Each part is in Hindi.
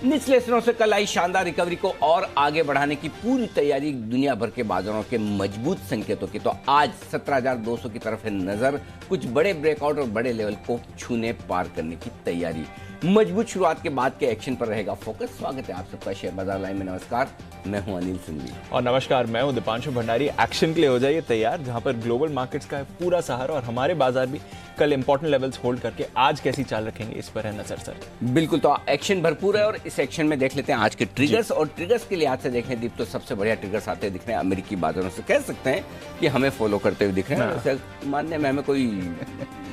निचले स्तरों से कल आई शानदार रिकवरी को और आगे बढ़ाने की पूरी तैयारी दुनिया भर के बाजारों के मजबूत संकेतों की। तो आज 17,200 की तरफ है नजर, कुछ बड़े ब्रेकआउट और बड़े लेवल को छूने पार करने की तैयारी। मजबूत शुरुआत के बाद के एक्शन पर रहेगा फोकस। स्वागत है आप सबका शेयर बाजार लाइव में। नमस्कार, मैं हूं अनिल सिंघवी और नमस्कार, मैं हूं दीपांशु भंडारी। एक्शन के लिए हो जाइए तैयार, जहां पर ग्लोबल मार्केट्स का है पूरा सहारा और हमारे बाजार भी कल इंपॉर्टेंट लेवल्स होल्ड करके आज कैसी चाल रखेंगे इस पर है नजर सर। बिल्कुल, तो एक्शन भरपूर है और इस एक्शन में देख लेते हैं आज के ट्रिगर्स। और ट्रिगर्स के लिए आज से देखें दीप, तो सबसे बढ़िया ट्रिगर्स आते दिख रहे हैं अमेरिकी बाजारों से। कह सकते हैं कि हमें फॉलो करते हुए दिख रहे हैं। मानने में हमें कोई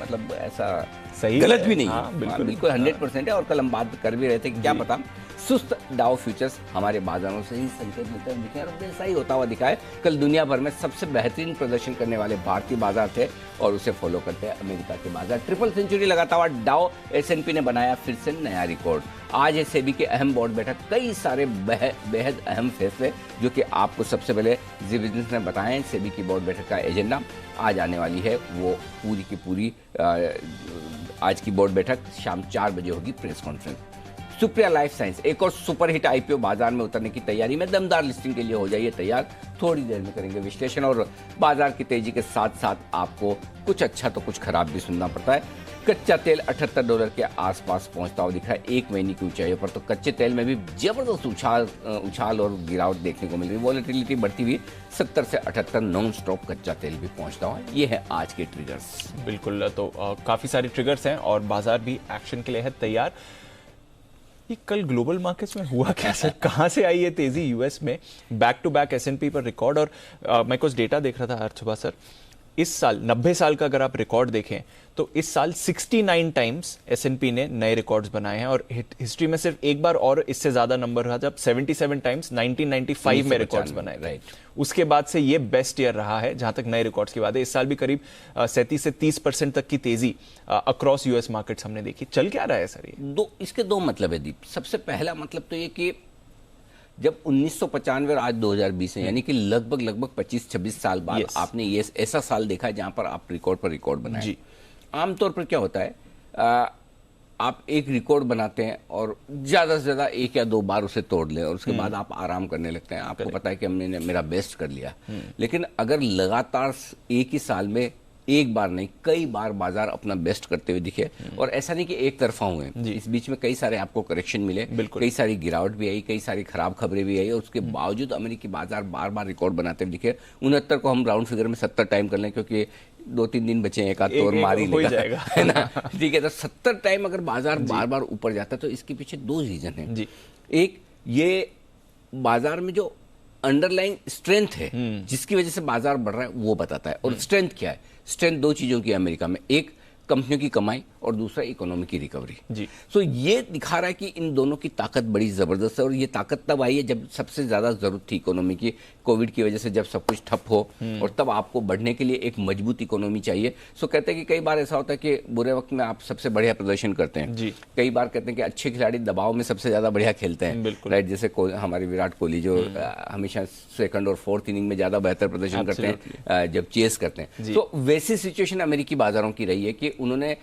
मतलब ऐसा सही गलत भी नहीं है। बिल्कुल 100% है। और कल हम बात कर भी रहे थे कि क्या पता सुस्त डाउ फ्यूचर्स हमारे बाजारों से ही संकेत मिलते दिखे और वैसा ही होता हुआ दिखा है। कल दुनिया भर में सबसे बेहतरीन प्रदर्शन करने वाले भारतीय बाजार थे और उसे फॉलो करते हैं अमेरिका के बाजार। ट्रिपल सेंचुरी लगाता हुआ डाउ S&P ने बनाया फिर से नया रिकॉर्ड। आज है सेबी के अहम बोर्ड बैठक, कई सारे बेहद अहम फैसले जो कि आपको सबसे पहले जी बिजनेस ने बताए। सेबी की बोर्ड बैठक का एजेंडा आज आने वाली है, वो पूरी की पूरी आज की बोर्ड बैठक शाम 4 बजे होगी press conference. Supriya life science एक और सुपरहिट IPO बाजार में उतरने की तैयारी में, दमदार लिस्टिंग के लिए हो जाइए तैयार। थोड़ी देर में करेंगे विश्लेषण और बाजार की तेजी के साथ साथ आपको कुछ अच्छा तो कुछ खराब भी सुनना पड़ता है। कच्चा तेल $78 के आसपास पहुंचता हुआ दिख रहा है 1 महीने की ऊंचाइयों पर। तो कच्चे तेल में भी जबरदस्त उछाल और गिरावट देखने को मिल रही है। वॉलेटिलिटी बढ़ती हुई 70 से 78 नॉन स्टॉप कच्चा तेल भी पहुंचता हुआ। ये है आज के ट्रिगर्स। बिल्कुल, तो काफी सारे ट्रिगर्स हैं और बाजार भी एक्शन के लिए है तैयार। ये कल ग्लोबल मार्केट्स में हुआ क्या सर? कहां से आई ये तेजी? यूएस में बैक टू बैक S&P पर रिकॉर्ड। और मैं कुछ डेटा देख रहा था आज सुबह सर, इस साल 90 साल का अगर आप रिकॉर्ड देखें तो इस साल 69 टाइम्स S&P ने नए रिकॉर्ड्स बनाए हैं और हिस्ट्री में सिर्फ एक बार और इससे ज्यादा नंबर रहा जब 77 टाइम्स 1995 में रिकॉर्ड्स बनाए गए। उसके बाद से ये बेस्ट ईयर रहा है जहां तक नए रिकॉर्ड्स की बात है। इस साल भी करीब 37 से 30% तक की तेजी अक्रॉस यूएस मार्केट्स हमने देखी। चल क्या रहा है सर ये? इसके दो मतलब है दीप। सबसे पहला मतलब तो ये कि जब 1995 और आज 2020 है, यानी कि लगभग 25-26 साल बाद आपने ये ऐसा साल देखा है जहां पर आप रिकॉर्ड पर रिकॉर्ड बनाए। आमतौर पर क्या होता है, आप एक रिकॉर्ड बनाते हैं और ज्यादा से ज्यादा 1 या 2 बार उसे तोड़ लें और उसके बाद आप आराम करने लगते हैं। आपको पता है कि हमने मेरा बेस्ट कर लिया। लेकिन अगर लगातार एक ही साल में एक बार नहीं कई बार बाजार अपना बेस्ट करते हुए दिखे, और ऐसा नहीं कि एक तरफा हुए, इस बीच में कई सारे आपको करेक्शन मिले, कई सारी गिरावट भी आई, कई सारी खराब खबरें भी आई, और उसके बावजूद अमेरिकी बाजार बार बार रिकॉर्ड बनाते हुए दिखे। 69 को हम राउंड फिगर में 70 टाइम कर लें, क्योंकि 2-3 दिन बचे हैं, एक आध तोड़ मार ही लेगा, है ना? ठीक है, तो 70 टाइम अगर बाजार बार बार ऊपर जाता है तो इसके पीछे 2 रीजन है। एक, ये बाजार में जो अंडरलाइन स्ट्रेंथ है जिसकी वजह से बाजार बढ़ रहा है वो बताता है। और स्ट्रेंथ क्या है? स्ट्रेंथ 2 चीजों की है अमेरिका में, एक कंपनियों की कमाई और दूसरा इकोनॉमी की रिकवरी। सो ये दिखा रहा है कि इन दोनों की ताकत बड़ी जबरदस्त है। और ये ताकत तब आई है जब सबसे ज्यादा जरूरत थी इकोनॉमी की, कोविड की वजह से जब सब कुछ ठप हो, और तब आपको बढ़ने के लिए एक मजबूत इकोनॉमी चाहिए। सो कहते हैं कि कई बार ऐसा होता है कि बुरे वक्त में आप सबसे बढ़िया प्रदर्शन करते हैं, कई बार कहते हैं कि अच्छे खिलाड़ी दबाव में सबसे ज्यादा बढ़िया खेलते हैं, राइट? जैसे हमारे विराट कोहली जो हमेशा 2nd और 4th इनिंग में ज्यादा बेहतर प्रदर्शन करते हैं जब चेस करते हैं। तो वैसी सिचुएशन अमेरिकी बाजारों की रही है कि उन्होंने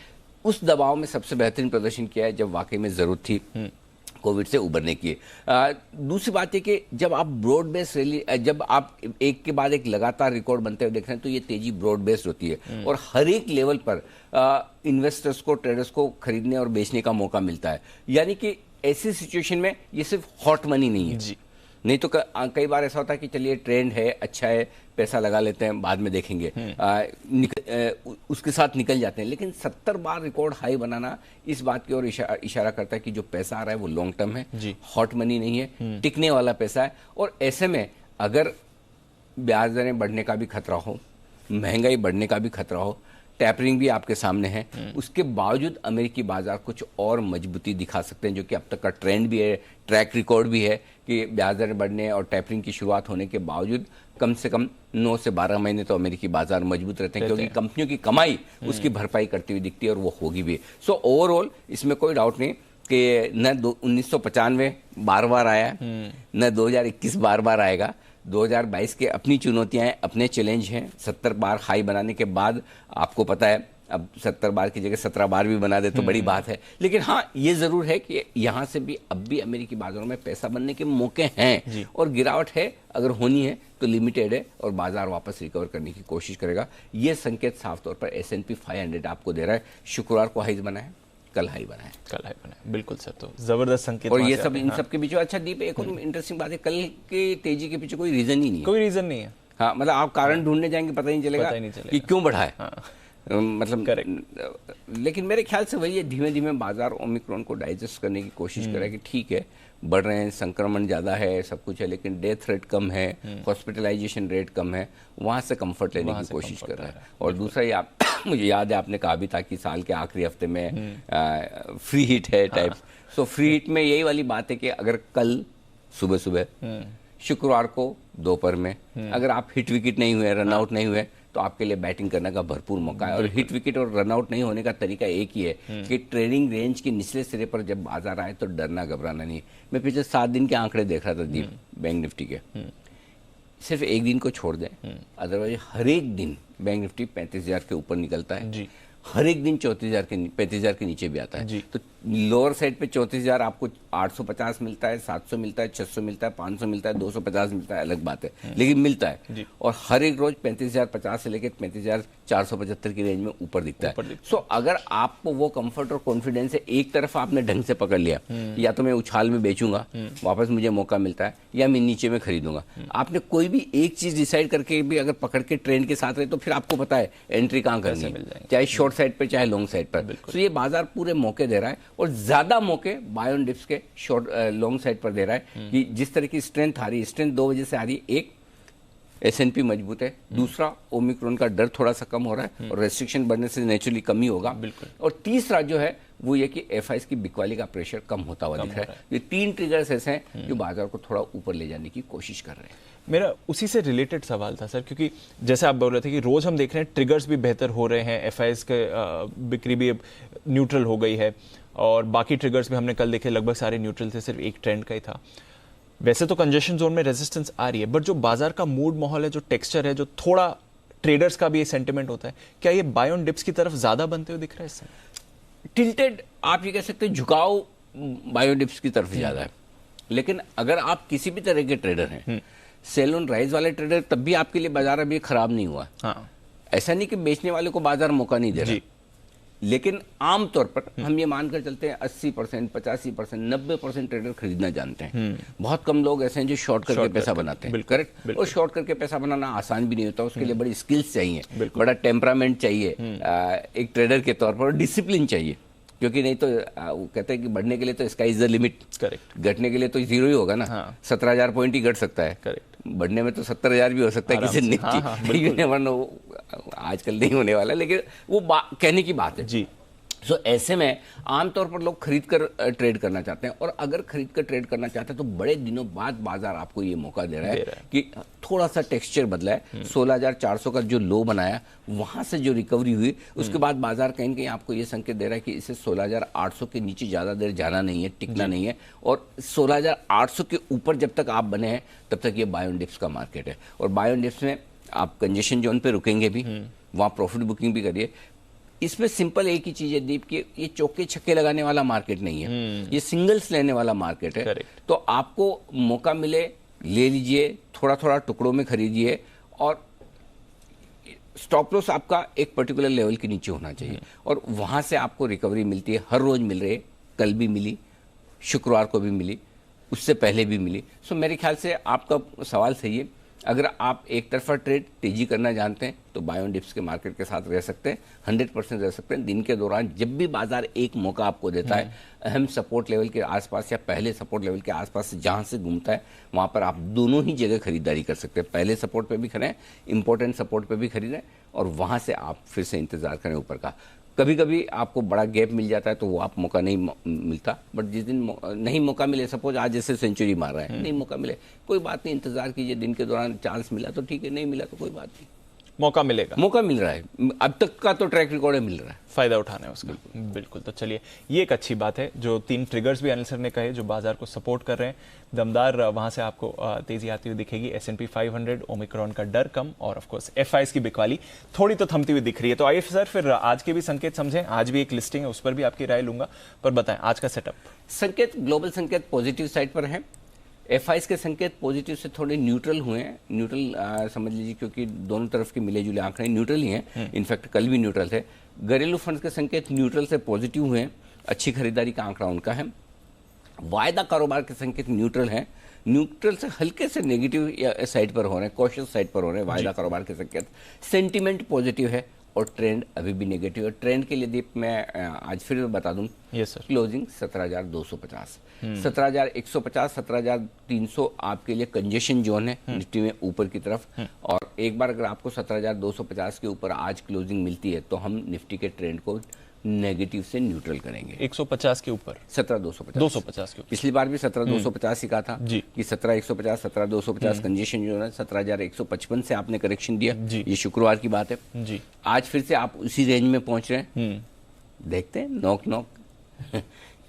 उस दबाव में सबसे बेहतरीन प्रदर्शन किया है जब वाकई में जरूरत थी कोविड से उबरने की। दूसरी बात है कि जब आप ब्रॉड बेस्ड रैली, जब आप एक के बाद एक लगातार रिकॉर्ड बनते हुए देख रहे हैं तो ये तेजी ब्रॉड बेस्ड होती है और हर एक लेवल पर इन्वेस्टर्स को, ट्रेडर्स को खरीदने और बेचने का मौका मिलता है। यानी कि ऐसी सिचुएशन में ये सिर्फ हॉट मनी नहीं है। नहीं तो कई बार ऐसा होता है कि चलिए ट्रेंड है, अच्छा है, पैसा लगा लेते हैं, बाद में देखेंगे, उसके साथ निकल जाते हैं। लेकिन 70 बार रिकॉर्ड हाई बनाना इस बात की ओर इशारा करता है कि जो पैसा आ रहा है वो लॉन्ग टर्म है, हॉट मनी नहीं है, टिकने वाला पैसा है। और ऐसे में अगर ब्याज दरें बढ़ने का भी खतरा हो, महंगाई बढ़ने का भी खतरा हो, टैपरिंग भी आपके सामने है, उसके बावजूद अमेरिकी बाजार कुछ और मजबूती दिखा सकते हैं, जो कि अब तक का ट्रेंड भी है, ट्रैक रिकॉर्ड भी है कि ब्याज दर बढ़ने और टैपरिंग की शुरुआत होने के बावजूद कम से कम 9 से 12 महीने तो अमेरिकी बाजार मजबूत रहते हैं, क्योंकि कंपनियों की कमाई उसकी भरपाई करती हुई दिखती है और वो होगी भी। सो ओवरऑल इसमें कोई डाउट नहीं कि न 1995 बार आया, न 2021 बार आएगा। 2022 के अपनी चुनौतियां हैं, अपने चैलेंज हैं। 70 बार हाई बनाने के बाद आपको पता है अब 70 बार की जगह 17 बार भी बना दे तो बड़ी बात है। लेकिन हाँ, ये जरूर है कि यहाँ से भी अब भी अमेरिकी बाजारों में पैसा बनने के मौके हैं और गिरावट है, अगर होनी है तो लिमिटेड है और बाजार वापस रिकवर करने की कोशिश करेगा। ये संकेत साफ तौर पर S&P 500 आपको दे रहा है। शुक्रवार को हाई बना है, कल हाई बना है, बिल्कुल सर। तो जबरदस्त संकेत। और ये सब इन सब के बीच में, अच्छा दीप, एक और इंटरेस्टिंग बात है, कल के तेजी के पीछे कोई रीजन ही नहीं है। कोई रीजन नहीं है। हाँ, मतलब आप कारण ढूंढने जाएंगे, पता ही नहीं चलेगा कि क्यों बढ़ा है। मतलब लेकिन मेरे ख्याल से वही है, धीमे धीमे बाजार ओमिक्रॉन को डाइजेस्ट करने की कोशिश कर रहा है कि ठीक है, बढ़ रहे हैं, संक्रमण ज़्यादा है, सब कुछ है, लेकिन डेथ रेट कम है, हॉस्पिटलाइजेशन रेट कम है, वहाँ से कंफर्ट लेने की कोशिश कर रहा है। और दूसरा ये मुझे याद है आपने कहा भी था कि साल के आखिरी हफ्ते में फ्री हिट है टाइप। सो फ्री हिट में यही वाली बात है कि अगर कल सुबह सुबह, शुक्रवार को दोपहर में अगर आप हिट विकेट नहीं हुए, रन आउट नहीं हुए, तो आपके लिए बैटिंग करने का भरपूर मौका है। और हिट विकेट और रन आउट नहीं होने का तरीका एक ही है कि ट्रेडिंग रेंज के निचले सिरे पर जब बाजार आए तो डरना घबराना नहीं। मैं पिछले 7 दिन के आंकड़े देख रहा था दीप, बैंक निफ्टी के, सिर्फ एक दिन को छोड़ दें, अदरवाइज हर एक दिन बैंक निफ्टी 35,000 के ऊपर निकलता है जी। हर एक दिन 35,000 के नीचे भी आता है जी। तो लोअर साइड पे 34,000 आपको 850 मिलता है, 700 मिलता है, 600 मिलता है, 500 मिलता है, 250 मिलता है, अलग बात है, लेकिन मिलता है। और हर एक रोज 35,050 से लेकर 35,475 की रेंज में ऊपर दिखता है। सो अगर आपको वो कंफर्ट और कॉन्फिडेंस है, एक तरफ आपने ढंग से पकड़ लिया, या तो मैं उछाल में बेचूंगा, वापस मुझे मौका मिलता है, या मैं नीचे में खरीदूंगा, आपने कोई भी एक चीज डिसाइड करके भी अगर पकड़ के ट्रेंड के साथ रहे तो फिर आपको पता है एंट्री कहाँ करनी है, चाहे शॉर्ट साइड पे चाहे लॉन्ग साइड पर। तो ये बाजार पूरे मौके दे रहा है और ज्यादा मौके बाय ऑन डिप्स के शॉर्ट लॉन्ग साइड पर दे रहा है कि जिस तरह की स्ट्रेंथ आ रही है, स्ट्रेंथ 2 वजह से आ रही है। एक, S&P मजबूत है, दूसरा ओमिक्रॉन का डर थोड़ा सा कम हो रहा है और रेस्ट्रिक्शन बढ़ने से नेचुरली कमी होगा, और तीसरा जो है वो ये कि FIs की बिकवाली का प्रेशर कम होता हुआ दिख रहा है। ये 3 ट्रिगर्स ऐसे हैं जो बाजार को थोड़ा ऊपर ले जाने की कोशिश कर रहे हैं। मेरा उसी से रिलेटेड सवाल था सर, क्योंकि जैसे आप बोल रहे थे कि रोज हम देख रहे हैं ट्रिगर्स भी बेहतर हो रहे हैं, FIs के बिक्री भी अब न्यूट्रल हो गई है, और बाकी ट्रिगर्स भी हमने कल देखे लगभग सारे न्यूट्रल थे, सिर्फ एक ट्रेंड का ही था। वैसे तो कंजेशन जोन में रेजिस्टेंस आ रही है, बट जो बाजार का मूड माहौल है, जो टेक्सचर है, जो थोड़ा ट्रेडर्स का भी सेंटिमेंट होता है, क्या ये बाय ऑन डिप्स की तरफ ज्यादा बनते हुए दिख रहा है इससे? टिल्टेड आप ये कह सकते हैं, झुकाव बाय ऑन डिप्स की तरफ ज्यादा है। लेकिन अगर आप किसी भी तरह के ट्रेडर हैं, सेल ऑन राइज वाले ट्रेडर, तब भी आपके लिए बाजार अभी खराब नहीं हुआ। हाँ। ऐसा नहीं कि बेचने वाले को बाजार मौका नहीं दे रहा, लेकिन आमतौर पर हम ये मानकर चलते हैं 80%, 85%, 90% ट्रेडर खरीदना जानते हैं। बहुत कम लोग ऐसे हैं जो शॉर्ट करके पैसा बनाते हैं। करेक्ट। और शॉर्ट करके पैसा बनाना आसान भी नहीं होता, उसके लिए बड़ी स्किल्स चाहिए, बड़ा टेम्परामेंट चाहिए एक ट्रेडर के तौर पर, डिसिप्लिन चाहिए, क्योंकि नहीं तो वो कहते हैं कि बढ़ने के लिए तो sky is the limit, correct, घटने के लिए तो 0 ही होगा ना। 17,000 पॉइंट ही घट सकता है, करेक्ट, बढ़ने में तो 70,000 भी हो सकता है किसी निफ्टी, आजकल नहीं होने वाला, लेकिन वो कहने की बात है जी। सो ऐसे में आमतौर पर लोग खरीद कर ट्रेड करना चाहते हैं, और अगर खरीद कर ट्रेड करना चाहते हैं तो बड़े दिनों बाद बाजार आपको ये मौका दे रहा है कि थोड़ा सा टेक्सचर बदला है। 16,400 का जो लो बनाया, वहां से जो रिकवरी हुई, उसके बाद बाजार कहीं कहीं आपको ये संकेत दे रहा है कि इसे 16,800 के नीचे ज्यादा देर जाना नहीं है, टिकना नहीं है, और 16,800 के ऊपर जब तक आप बने हैं तब तक ये बाय ऑन डिप्स का मार्केट है। और बाय ऑन डिप्स में आप कंजेशन जोन पे रुकेंगे भी, वहां प्रॉफिट बुकिंग भी करिए। इसमें सिंपल एक ही चीज है दीप, कि ये चौके छक्के लगाने वाला मार्केट नहीं है, ये सिंगल्स लेने वाला मार्केट है। तो आपको मौका मिले ले लीजिए, थोड़ा थोड़ा टुकड़ों में खरीदिए, और स्टॉप लॉस आपका एक पर्टिकुलर लेवल के नीचे होना चाहिए, और वहां से आपको रिकवरी मिलती है। हर रोज मिल रही है, कल भी मिली, शुक्रवार को भी मिली, उससे पहले भी मिली। सो मेरे ख्याल से आपका सवाल सही है। अगर आप एक तरफा ट्रेड तेजी करना जानते हैं तो बाय ऑन डिप्स के मार्केट के साथ रह सकते हैं, 100% रह सकते हैं। दिन के दौरान जब भी बाजार एक मौका आपको देता है, अहम सपोर्ट लेवल के आसपास या पहले सपोर्ट लेवल के आसपास जहां से घूमता है, वहां पर आप दोनों ही जगह खरीदारी कर सकते हैं। पहले सपोर्ट पे भी खरीदें, इंपॉर्टेंट सपोर्ट पे भी खरीदें, और वहां से आप फिर से इंतजार करें ऊपर का। कभी कभी आपको बड़ा गैप मिल जाता है तो वो आप मौका नहीं मिलता, बट जिस दिन नहीं मौका मिले, सपोज आज जैसे सेंचुरी मार रहा है, नहीं मौका मिले, कोई बात नहीं, इंतजार कीजिए, दिन के दौरान चांस मिला तो ठीक है, नहीं मिला तो कोई बात नहीं। मौका मिलेगा, मौका मिल रहा है, अब तक का तो ट्रैक रिकॉर्ड है, मिल रहा है, फायदा उठाना है उसका। बिल्कुल। तो चलिए, ये एक अच्छी बात है। जो 3 ट्रिगर्स भी अनिल सर ने कहे जो बाजार को सपोर्ट कर रहे हैं, दमदार वहां से आपको तेजी आती हुई दिखेगी। S&P 500, ओमिक्रॉन का डर कम, और ऑफ कोर्स FIs की बिकवाली थोड़ी तो थमती हुई दिख रही है। तो आइए सर फिर आज के भी संकेत समझें। आज भी एक लिस्टिंग है, उस पर भी आपकी राय लूंगा, पर बताएं आज का सेटअप। संकेत, ग्लोबल संकेत पॉजिटिव साइड पर है। FIs के संकेत पॉजिटिव से थोड़े न्यूट्रल हुए हैं, न्यूट्रल समझ लीजिए, क्योंकि दोनों तरफ के मिले जुले आंकड़े न्यूट्रल ही हैं। इनफैक्ट कल भी न्यूट्रल थे। घरेलू फंड्स के संकेत न्यूट्रल से पॉजिटिव हुए हैं, अच्छी खरीदारी का आंकड़ा उनका है। वायदा कारोबार के संकेत न्यूट्रल हैं, न्यूट्रल से हल्के से नेगेटिव साइड पर हो रहे हैं, कॉशियस साइड पर हो रहे हैं वायदा कारोबार के संकेत। सेंटीमेंट पॉजिटिव है और ट्रेंड अभी भी नेगेटिव है। ट्रेंड के लिए दीप मैं आज फिर बता दूं, यस सर, क्लोजिंग 17,250, 17,150, 17,300 आपके लिए कंजेशन जोन है निफ्टी में ऊपर की तरफ। और एक बार अगर आपको 17,250 के ऊपर आज क्लोजिंग मिलती है तो हम निफ्टी के ट्रेंड को नेगेटिव से न्यूट्रल करेंगे। 150 के ऊपर, 17,250, 250 के ऊपर। पिछली बार भी 17,250 ही कहा था जी कि 17,150, 17,250 कंजेशन जो है। 17,155 से आपने करेक्शन दिया जी। ये शुक्रवार की बात है जी। आज फिर से आप उसी रेंज में पहुंच रहे हैं। देखते हैं नॉक नॉक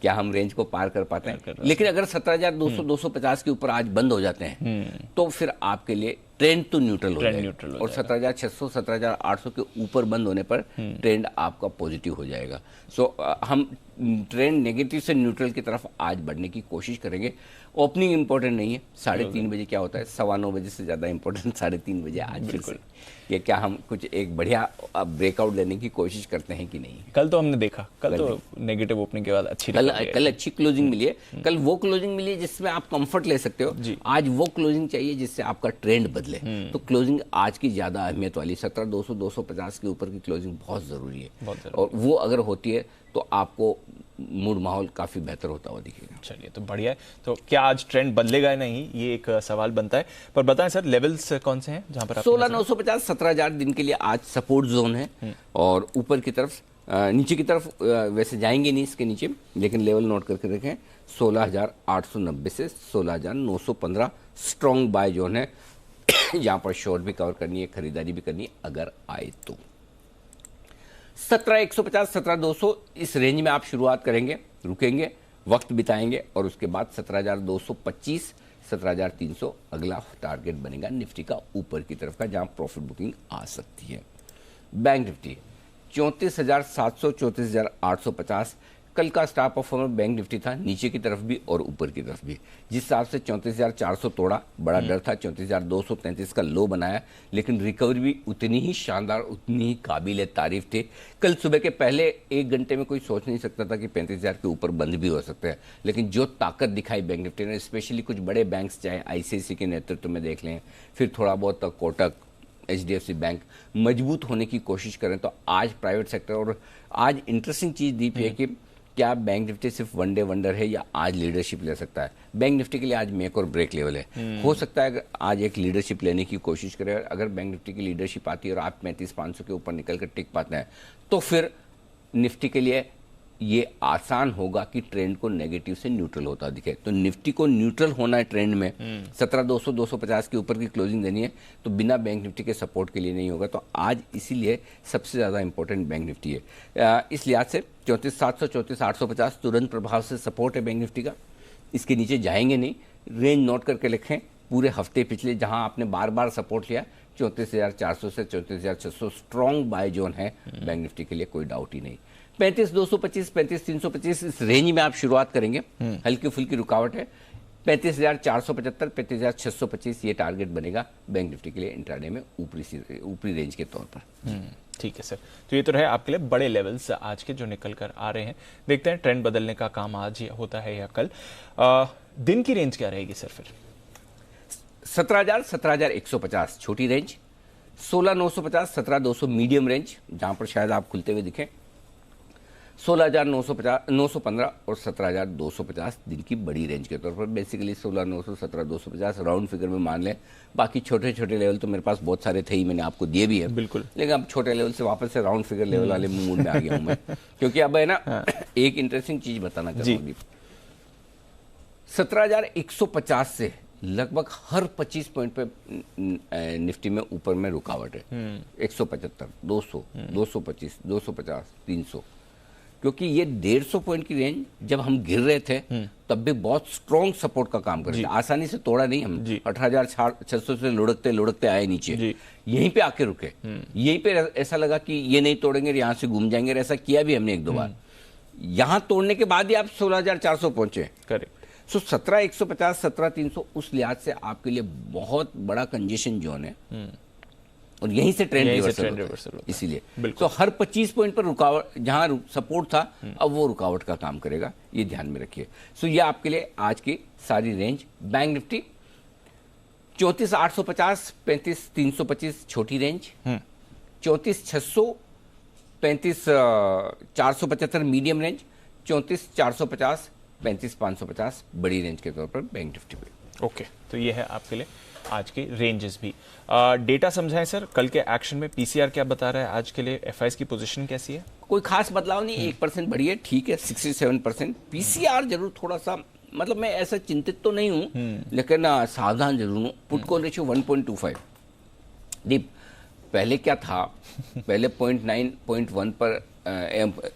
क्या हम रेंज को पार कर पाते हैं। लेकिन अगर 17,200, 250 के ऊपर आज बंद हो जाते हैं तो फिर आपके लिए ट्रेंड तो न्यूट्रल हो जाएगा, और 17,600, 17,800 के ऊपर बंद होने पर ट्रेंड आपका पॉजिटिव हो जाएगा। सो हम ट्रेंड नेगेटिव से न्यूट्रल की तरफ आज बढ़ने की कोशिश करेंगे। ओपनिंग इंपॉर्टेंट नहीं है, 3:30 बजे क्या होता है, 9:15 बजे से ज़्यादा इंपॉर्टेंट 3:30 बजे आज फिर से ये क्या हम कुछ एक बढ़िया ब्रेकआउट लेने की कोशिश करते हैं कि नहीं। कल तो हमने देखा, कल तो नेगेटिव ओपनिंग के बाद अच्छी कल अच्छी क्लोजिंग मिली है। कल वो क्लोजिंग मिली है जिसमें आप कंफर्ट ले सकते हो। आज वो क्लोजिंग चाहिए जिससे आपका ट्रेंड बदले। तो क्लोजिंग आज की ज्यादा अहमियत वाली 17,200, 250 के ऊपर की क्लोजिंग बहुत जरूरी है, और वो अगर होती है तो आपको मूड माहौल काफी बेहतर होता हुआ दिखेगा। चलिए, तो बढ़िया है। तो क्या आज ट्रेंड बदलेगा नहीं, ये एक सवाल बनता है। पर बताएं सर, लेवल्स कौन से हैं जहां पर 16,950, 17,000 दिन के लिए आज सपोर्ट जोन है, और ऊपर की तरफ नीचे की तरफ वैसे जाएंगे नहीं इसके नीचे, लेकिन लेवल नोट करके रखें। 16,890 से 16,915 स्ट्रॉन्ग बाय जोन है, जहां पर शॉर्ट भी कवर करनी है, खरीदारी भी करनी है अगर आए तो। 17,150, 17,200 इस रेंज में आप शुरुआत करेंगे, रुकेंगे, वक्त बिताएंगे, और उसके बाद 17,225, 17,300 अगला टारगेट बनेगा निफ्टी का ऊपर की तरफ का, जहां प्रॉफिट बुकिंग आ सकती है। बैंक निफ्टी 34,700, 34,850 कल का स्टार परफॉर्मर बैंक निफ्टी था, नीचे की तरफ भी और ऊपर की तरफ भी। जिस हिसाब से 34,400 तोड़ा, बड़ा डर था, 34,233 का लो बनाया, लेकिन रिकवरी भी उतनी ही शानदार, उतनी ही काबिल तारीफ थी। कल सुबह के पहले 1 घंटे में कोई सोच नहीं सकता था कि 35,000 के ऊपर बंद भी हो सकते हैं, लेकिन जो ताकत दिखाई बैंक निफ्टी ने, स्पेशली कुछ बड़े बैंक्स चाहे ICICI के नेतृत्व में देख लें, फिर थोड़ा बहुत कोटक, HDFC बैंक मजबूत होने की कोशिश करें, तो आज प्राइवेट सेक्टर, और आज इंटरेस्टिंग चीज दीप है कि क्या बैंक निफ्टी सिर्फ वन डे वंडर है या आज लीडरशिप ले सकता है। बैंक निफ्टी के लिए आज मेक और ब्रेक लेवल है। हो सकता है आज एक लीडरशिप लेने की कोशिश करें, अगर बैंक निफ्टी की लीडरशिप आती है और आप 35,500 के ऊपर निकल कर टिक पाते हैं तो फिर निफ्टी के लिए ये आसान होगा कि ट्रेंड को नेगेटिव से न्यूट्रल होता दिखे। तो निफ्टी को न्यूट्रल होना है ट्रेंड में, 17,200, 250 के ऊपर की क्लोजिंग देनी है, तो बिना बैंक निफ्टी के सपोर्ट के लिए नहीं होगा। तो आज इसीलिए सबसे ज़्यादा इंपॉर्टेंट बैंक निफ्टी है। इस लिहाज से 34,700, 34,850 तुरंत प्रभाव से सपोर्ट है बैंक निफ्टी का, इसके नीचे जाएंगे नहीं। रेंज नोट करके लिखें, पूरे हफ्ते पिछले जहां आपने बार बार सपोर्ट लिया, 34,400 से 34,600 स्ट्रॉन्ग बाय जोन है बैंक निफ्टी के लिए, कोई डाउट ही नहीं। 35,225, 35,325 इस रेंज में आप शुरुआत करेंगे, हल्की फुल्की रुकावट है। 35,475, 35,625 ये टारगेट बनेगा बैंक निफ्टी के लिए इंट्राडे में ऊपरी रेंज के तौर पर। ठीक है सर, तो ये तो रहे आपके लिए बड़े लेवल्स आज के जो निकल कर आ रहे हैं। देखते हैं ट्रेंड बदलने का काम आज होता है या कल। दिन की रेंज क्या रहेगी सर फिर? 17,000, 17,150 छोटी रेंज, 16,950, 17,200 मीडियम रेंज, जहां पर शायद आप खुलते हुए दिखें, 16,915 और 17,250 दिन की बड़ी रेंज के तौर पर। बेसिकली 16,900, 17,250 राउंड फिगर में मान लें। बाकी छोटे छोटे लेवल तो मेरे पास बहुत सारे थे ही, मैंने आपको दिए भी है, बिल्कुल। लेकिन अब छोटे लेवल से वापस से राउंड फिगर लेवल वाले मूड में आ गया हूं मैं, क्योंकि अब है ना एक इंटरेस्टिंग चीज बताना चाहूंगी। 17,150 से लगभग हर 25 पॉइंट पे निफ्टी में ऊपर में रुकावट है। 175, 200, 225, 250, 300, क्योंकि ये 150 पॉइंट की रेंज जब हम गिर रहे थे तब भी बहुत स्ट्रॉन्ग सपोर्ट का काम कर रहे थे। आसानी से तोड़ा नहीं हम, 18,600 से लुढ़कते लुढ़कते आए नीचे, यहीं पे आके रुके। यहीं पे ऐसा लगा कि ये नहीं तोड़ेंगे, यहाँ से घूम जाएंगे, ऐसा किया भी हमने एक दो बार। यहाँ तोड़ने के बाद ही आप 16,400 पहुंचे। करेक्ट। सो 17,150, 17,300 उस लिहाज से आपके लिए बहुत बड़ा कंजेशन जोन है, और यहीं से ट्रेंड रिवर्सल होता है। इसीलिए तो हर 25 पॉइंट पर रुकावट, जहां सपोर्ट था अब वो रुकावट का काम करेगा, ये ध्यान में रखिए। सो ये आपके लिए आज की सारी रेंज। बैंक निफ्टी 34,850, 35,325 छोटी रेंज, 34,600, 35,475 मीडियम रेंज, 34,450, 35,550 बड़ी रेंज के तौर पर बैंक निफ्टी पे। ओके, तो ये है आपके लिए आज की रेंजेस भी। डेटा समझाएं सर, कल के एक्शन में पीसीआर क्या बता रहा है आज के लिए, एफआईएस की पोजीशन कैसी है? कोई खास बदलाव नहीं, 1% बढ़ी है, ठीक है, 67%। पीसीआर जरूर थोड़ा सा, मतलब मैं ऐसा चिंतित तो नहीं हूं, लेकिन सावधान जरूर हूं। पुट कॉल रेशियो 1.25 दीप, पहले क्या था, पहले 0.9, 0.1 पर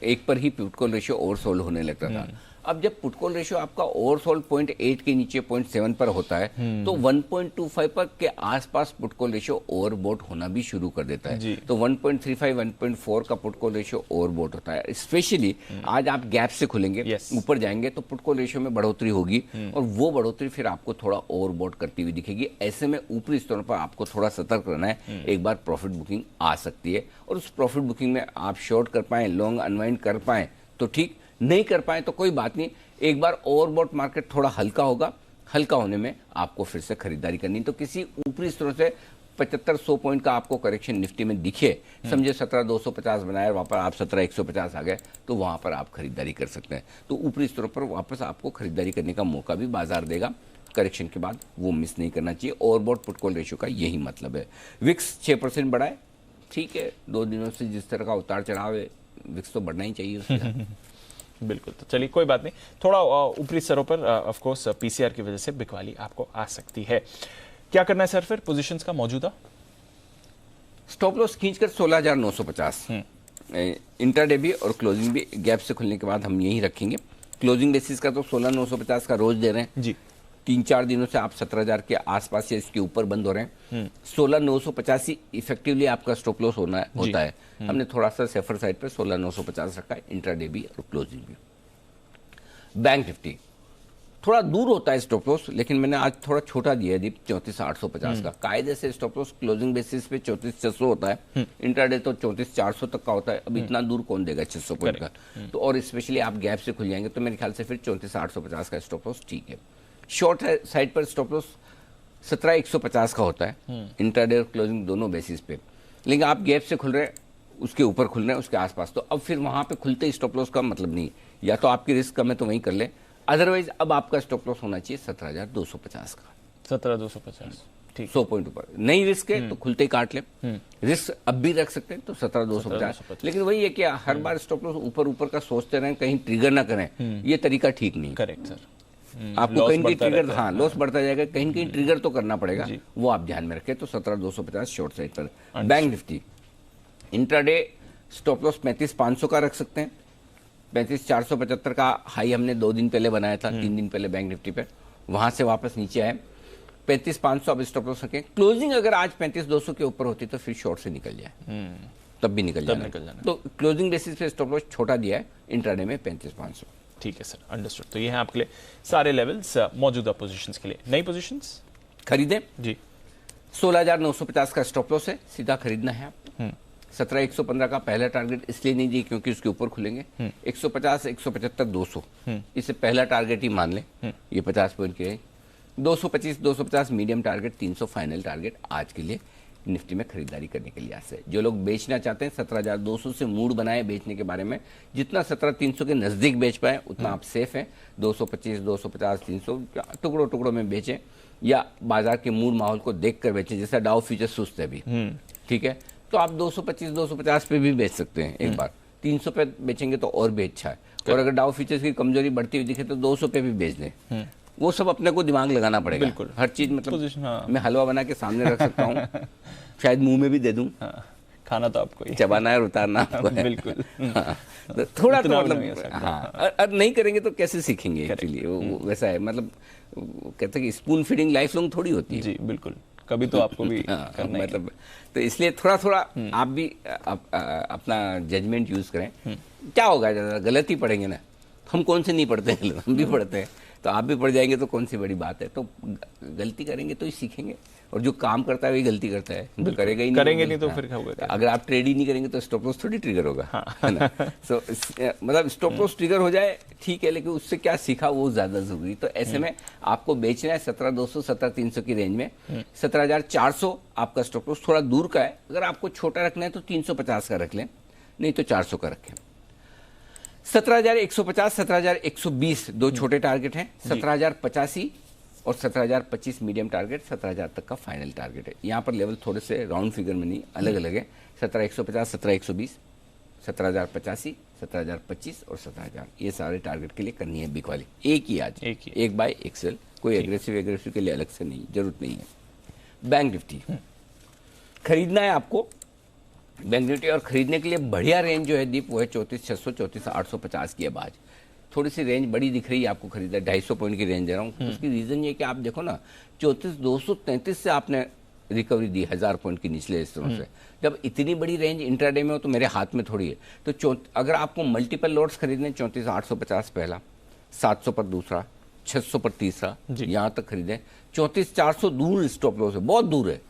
एक पर ही पुट कॉल रेशियो ओवरसोल्ड होने लगता था। अब जब पुट कॉल रेशियो आपका ओवरसोल्ड 0.8 के नीचे 0.7 पर होता है, तो 1.25 पर के आसपास पुट कॉल रेशियो ओवरबोट होना भी शुरू कर देता है। तो 1.35, 1.4 का पुट कॉल रेशियो ओवरबोट होता है। स्पेशली आज आप गैप से खुलेंगे, ऊपर जाएंगे तो पुट कॉल रेशियो में बढ़ोतरी होगी, और वो बढ़ोतरी फिर आपको थोड़ा ओवरबोट करती हुई दिखेगी। ऐसे में ऊपरी स्तरों पर आपको थोड़ा सतर्क रहना है, एक बार प्रॉफिट बुकिंग आ सकती है, और उस प्रॉफिट बुकिंग में आप शॉर्ट कर पाए, लॉन्ग अनवाइंड कर पाए तो ठीक, नहीं कर पाए तो कोई बात नहीं। एक बार ओवरबॉट मार्केट थोड़ा हल्का होगा, हल्का होने में आपको फिर से खरीदारी करनी। तो किसी ऊपरी स्तरों से 75-100 पॉइंट का आपको करेक्शन निफ्टी में दिखे, समझे 17,250 बनाया, वहां पर आप 17,150 आ गए, तो वहां पर आप खरीदारी कर सकते हैं। तो ऊपरी स्तरों पर वापस आपको खरीदारी करने का मौका भी बाजार देगा करेक्शन के बाद, वो मिस नहीं करना चाहिए। ओवरबॉट पुट कॉल रेशियो का यही मतलब है। विक्स 6% बढ़ा है, ठीक है, 2 दिनों से जिस तरह का उतार चढ़ाव है, विक्स तो बढ़ना ही चाहिए उसका। बिल्कुल, तो चलिए कोई बात नहीं, थोड़ा ऊपरी स्तरों पर ऑफ कोर्स पीसीआर की वजह से बिकवाली आपको आ सकती है। क्या करना है सर फिर पोजीशंस का मौजूदा? स्टॉप लॉस खींचकर 16,950, इंट्राडे भी और क्लोजिंग भी गैप से खुलने के बाद हम यही रखेंगे। क्लोजिंग बेसिस का तो 16,950 का रोज दे रहे हैं जी। 3-4 दिनों से आप 17,000 के आसपास या इसके ऊपर बंद हो रहे हैं। 16,950 ही इफेक्टिवली आपका स्टॉप लॉस होता है। हमने थोड़ा सा सेफर साइड पे 16,950 रखा है, इंट्राडे भी और क्लोजिंग भी। बैंक निफ्टी थोड़ा दूर होता है स्टॉप लॉस, लेकिन मैंने आज थोड़ा छोटा दिया है दीप, 34,850 का। कायदे से स्टॉप लॉस क्लोजिंग बेसिस पे 34,600 होता है, इंट्राडे तो 34,400 तक का होता है। अब इतना दूर कौन देगा 600 पॉइंट का? तो और स्पेशली आप गैप से खुल जाएंगे तो मेरे ख्याल से फिर 34,850 का स्टॉप लॉस ठीक है। शॉर्ट साइड पर स्टॉप लॉस 17,150 का होता है, इंट्राडे और क्लोजिंग दोनों बेसिस पे। लेकिन आप गैप से खुल रहे हैं, उसके ऊपर खुल रहे हैं, उसके आसपास, तो अब फिर वहां पे खुलते ही स्टॉप लॉस का मतलब नहीं, या तो आपकी रिस्क कम है तो वहीं कर ले, अदरवाइज अब आपका स्टॉप लॉस होना चाहिए 17,250 का। 17,250, ठीक, 100 पॉइंट ऊपर। नहीं रिस्क है तो खुलते ही काट ले, रिस्क अब भी रख सकते हैं तो 17,250। लेकिन वही है कि हर बार स्टॉप लॉस ऊपर ऊपर का सोचते रहें, कहीं ट्रिगर ना करें, ये तरीका ठीक नहीं। करेक्ट सर, आपको कहीं कहीं ट्रिगर, हाँ, लॉस बढ़ता जाएगा, कहीं कहीं ट्रिगर तो करना पड़ेगा, वो आप ध्यान में रखें। तो 17,250 शॉर्ट साइड पर। Bank Nifty intraday stop loss 35,500 का रख सकते हैं। 35,475 का हाई हमने 2 दिन पहले बनाया था, 3 दिन पहले बैंक निफ्टी पे, वहां से वापस नीचे आए। 35,500 अब स्टॉप लॉस रखें। क्लोजिंग अगर आज 35,200 के ऊपर होती तो फिर शॉर्ट से निकल जाए, तब भी निकल जाना। तो क्लोजिंग बेसिस पे स्टॉप लॉस छोटा दिया है इंट्राडे में 35,500। ठीक है सर, अंडरस्टूड। तो ये है आपके लिए सारे लेवल्स मौजूदा पोजीशंस के लिए। नई पोजीशंस खरीदें जी, 16,950 का स्टॉप लॉस है, सीधा खरीदना है आप। 17,115 का पहला टारगेट इसलिए नहीं दिए क्योंकि उसके ऊपर खुलेंगे। 150, 175, 200 इसे पहला टारगेट ही मान लें, ये 50 पॉइंट के। 225, 250 मीडियम टारगेट, 300 फाइनल टारगेट आज के लिए निफ्टी में खरीदारी करने के लिए से। जो लोग बेचना चाहते हैं 17,200 से मूड बनाए बेचने के बारे में, जितना 17,300 के नजदीक बेच पाए उतना आप सेफ हैं। 225, 250, 300 टुकड़ों टुकड़ों में बेचें, या बाजार के मूड माहौल को देख कर बेचें। जैसा डाउ फ्यूचर सुस्त है अभी, ठीक है, तो आप 225, 250 पे भी बेच सकते हैं एक बार। 300 पे बेचेंगे तो और भी अच्छा है। और अगर डाउ फ्यूचर्स की कमजोरी बढ़ती हुई दिखे तो 200 पे भी बेच दें, वो सब अपने को दिमाग लगाना पड़ेगा। बिल्कुल। हर चीज मतलब Position, हाँ। मैं हलवा बना के सामने रख सकता हूँ, शायद मुंह में भी दे दूं, हाँ, खाना तो आपको ही, चबाना है और उतारना आपको है। बिल्कुल। हाँ, तो थोड़ा तो उतना भी नहीं हो मतलब सकता। हाँ, और नहीं करेंगे तो कैसे सीखेंगे एक्चुअली, वो वैसा है। मतलब वो कहते हैं कि स्पून फीडिंग लाइफ लॉन्ग थोड़ी होती है। जी बिल्कुल, कभी तो आपको भी हाँ, करना ही है। मतलब तो इसलिए थोड़ा थोड़ा आप भी अपना जजमेंट यूज करें। क्या होगा, ज़्यादा गलत ही पढ़ेंगे ना, हम कौन से नहीं पढ़ते हैं, हम भी पढ़ते हैं, तो आप भी पढ़ जाएंगे तो कौन सी बड़ी बात है। तो गलती करेंगे तो ही सीखेंगे, और जो काम करता है वही गलती करता है, जो करेगा ही नहीं, करेंगे नहीं तो फिर क्या होगा? अगर आप ट्रेड ही नहीं करेंगे तो स्टॉप लॉस थोड़ी ट्रिगर होगा, है ना। सो मतलब स्टॉप लॉस ट्रिगर हो जाए ठीक है, लेकिन उससे क्या सीखा वो ज्यादा जरूरी। तो ऐसे में आपको बेचना है 17,200 17,300 की रेंज में, 17,400 आपका स्टॉप लॉस थोड़ा दूर का है। अगर आपको छोटा रखना है तो 350 का रख लें, नहीं तो 400 का रखें। 17,150 17,120 दो छोटे टारगेट हैं, 17,085 और 17,025 मीडियम टारगेट, 17,000 तक का फाइनल टारगेट है। यहाँ पर लेवल थोड़े से राउंड फिगर में नहीं, अलग अलग है। 17,150 17,120 17,085 17,025 और 17,000, ये सारे टारगेट के लिए करनी है बिग वाली, एक ही आज, एक बाय एक सेल, कोई एग्रेसिव के लिए अलग से नहीं, जरूरत नहीं है। बैंक निफ्टी खरीदना है आपको, बैंक निफ्टी, और खरीदने के लिए बढ़िया रेंज जो है दीप वो है 34,600 34,850 की। अब आज थोड़ी सी रेंज बड़ी दिख रही है आपको, खरीदा 250 पॉइंट की रेंज दे रहा हूँ। उसकी रीजन ये कि आप देखो ना 34,233 से आपने रिकवरी दी 1000 पॉइंट की निचले स्तरों से। जब इतनी बड़ी रेंज इंट्राडे में हो तो मेरे हाथ में थोड़ी है। तो अगर आपको मल्टीपल लॉट्स खरीदने 34,850 पहला, 700 पर दूसरा, 600 पर तीसरा, यहाँ तक खरीदें। 34,400 दूर स्टॉप लॉस है, बहुत दूर है,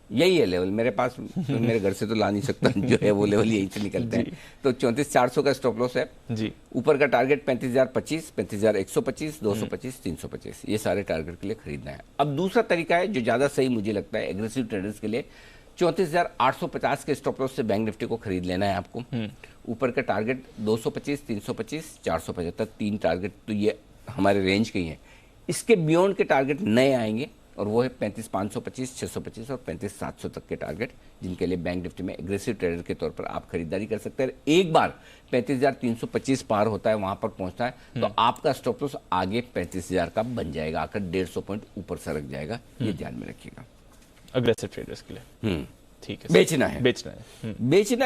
यही है लेवल मेरे पास, तो मेरे घर से तो ला नहीं सकता, जो है वो लेवल यही से निकलते हैं। तो 34,400 का स्टॉप लॉस है जी। ऊपर का टारगेट 35,025 35,125 225 325, ये सारे टारगेट के लिए खरीदना है। अब दूसरा तरीका है जो ज्यादा सही मुझे लगता है एग्रेसिव ट्रेडर्स के लिए, 34,850 के स्टॉप लॉस से बैंक निफ्टी को खरीद लेना है आपको। ऊपर का टारगेट 225 325 475, तीन टारगेट तो ये हमारे रेंज के ही हैं। इसके बियॉन्ड के टारगेट नए आएंगे, और वो है 35,525 625 और 35,700 तक के टारगेट, जिनके लिए बैंक निफ्टी में एग्रेसिव ट्रेडर के तौर पर आप खरीदारी कर सकते हैं। एक बार 35,325 पार होता है, वहां पर पहुंचता है, तो आपका स्टॉप लॉस आगे 35,000 का बन जाएगा, आकर 150 पॉइंट ऊपर सरक जाएगा, ये ध्यान में रखिएगा अग्रेसिव ट्रेडर्स के लिए। ठीक है, बेचना है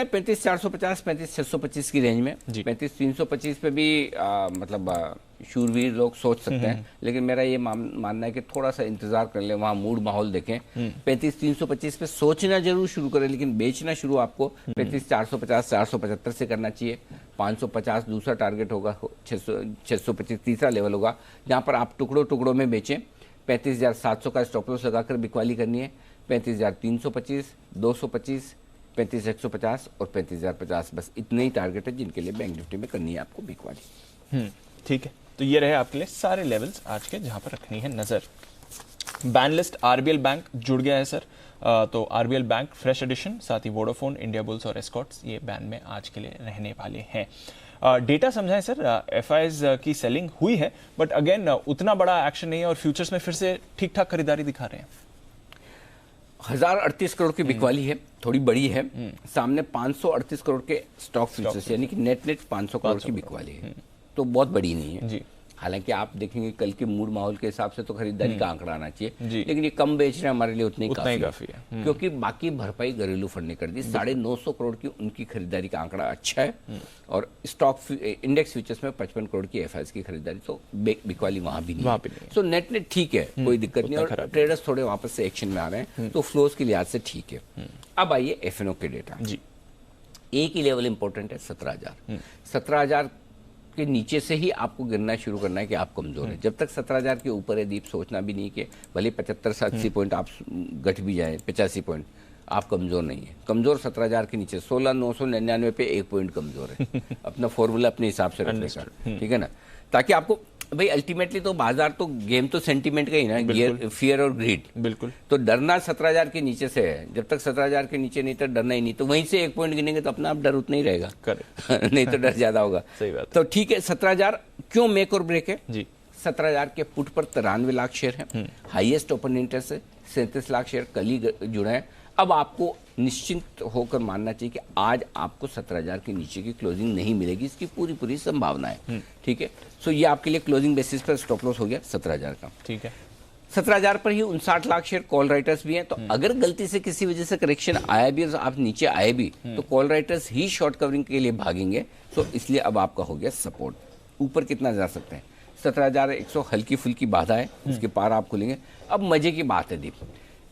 35,450 35,625 की रेंज में। 35,325 पे भी मतलब शूरवीर लोग सोच सकते हैं, लेकिन मेरा ये मानना है कि थोड़ा सा इंतजार कर ले, वहां मूड माहौल देखें। 35,325 पे सोचना जरूर शुरू करें, लेकिन बेचना शुरू आपको 35,450 475 से करना चाहिए। 550 दूसरा टारगेट होगा, 625 तीसरा लेवल होगा, जहां पर आप टुकड़ों टुकड़ों में बेचें। 35,700 का स्टॉप लॉस लगाकर बिकवाली करनी है। 35,325 225 35,150 और 35,050, बस इतने ही टारगेट है जिनके लिए बैंक निफ्टी में करनी है आपको बिकवाली। ठीक है, तो ये रहे आपके लिए सारे लेवल्स आज के जहां पर रखनी है नजर। बैन लिस्ट आरबीएल बैंक जुड़ गया है सर, तो आरबीएल बैंक फ्रेश एडिशन, साथ ही वोडाफोन, इंडिया बुल्स और एस्कॉर्ट्स ये बैन में आज के लिए रहने वाले हैं। डेटा समझाएं सर, एफआईज की सेलिंग हुई है, बट अगेन उतना बड़ा एक्शन नहीं है, और फ्यूचर्स में फिर से ठीक ठाक खरीदारी दिखा रहे हैं। 1,038 करोड़ की बिकवाली है, थोड़ी बड़ी है। सामने 538 करोड़ के स्टॉक फ्यूचर्स, यानी कि नेट 500 करोड़ की बिकवाली है, तो बहुत बड़ी नहीं है जी। हालांकि आप देखेंगे कल के मूड माहौल के हिसाब से तो खरीदारी का आंकड़ा आना चाहिए, लेकिन ये कम बेच रहे हैं हमारे लिए उतने ही काफी है। क्योंकि बाकी भरपाई घरेलू फंड ने कर दी। 950 करोड़ की उनकी खरीदारी का आंकड़ा अच्छा है, और स्टॉक इंडेक्स फ्यूचर्स में 55 करोड़ की एफआईएस की खरीदारी, तो बिकवाली वहां भी नहीं है। सो नेट ठीक है, कोई दिक्कत नहीं, और ट्रेडर्स थोड़े वापस से एक्शन में आ रहे हैं, तो फ्लोज के लिहाज से ठीक है। अब आइए एफएनओ के डेटा जी। एक ही लेवल इंपॉर्टेंट है 17,000। 17,000 के नीचे से ही आपको गिरना शुरू करना है कि आप कमजोर है। जब तक 17,000 के ऊपर है दीप, सोचना भी नहीं कि भले 75 से 80 पॉइंट आप घट भी जाए, 85 पॉइंट, आप कमजोर नहीं है। कमजोर 17,000 के नीचे 16,999 पे 1 पॉइंट कमजोर है। अपना फॉर्मूला अपने हिसाब से रखने का, ठीक है ना, ताकि आपको भाई अल्टीमेटली तो बाजार तो गेम तो सेंटीमेंट का ही ना, फियर और ग्रीड। बिल्कुल, तो डरना 17,000 के नीचे से है। जब तक 17,000 के नीचे नहीं तो डरना ही नहीं, तो वहीं से 1 पॉइंट गिनेंगे तो अपना आप डर उतना ही रहेगा। नहीं तो डर ज्यादा होगा। सही बात। तो ठीक है, 17,000 क्यों मेक और ब्रेक है जी। 17,000 के पुट पर 93 लाख शेयर है, हाईएस्ट ओपन इंटरेस्ट है, 37 लाख शेयर कल ही जुड़े हैं। अब आपको निश्चिंत होकर मानना चाहिए कि आज आपको 17,000 के नीचे की क्लोजिंग नहीं मिलेगी, इसकी पूरी पूरी संभावना है। ठीक है, सो ये आपके लिए क्लोजिंग बेसिस पर स्टॉप लॉस हो गया 17,000 का। ठीक है, 17,000 पर ही 59 लाख शेयर कॉल राइटर्स भी हैं, तो अगर गलती से किसी वजह से करेक्शन आया भी और आप नीचे आए भी तो कॉल राइटर्स ही शॉर्ट कवरिंग के लिए भागेंगे। तो इसलिए अब आपका हो गया सपोर्ट। ऊपर कितना जा सकते हैं? 17,100 हल्की फुल्की बाधा है, उसके पार आप खुलेंगे। अब मजे की बात है दीप,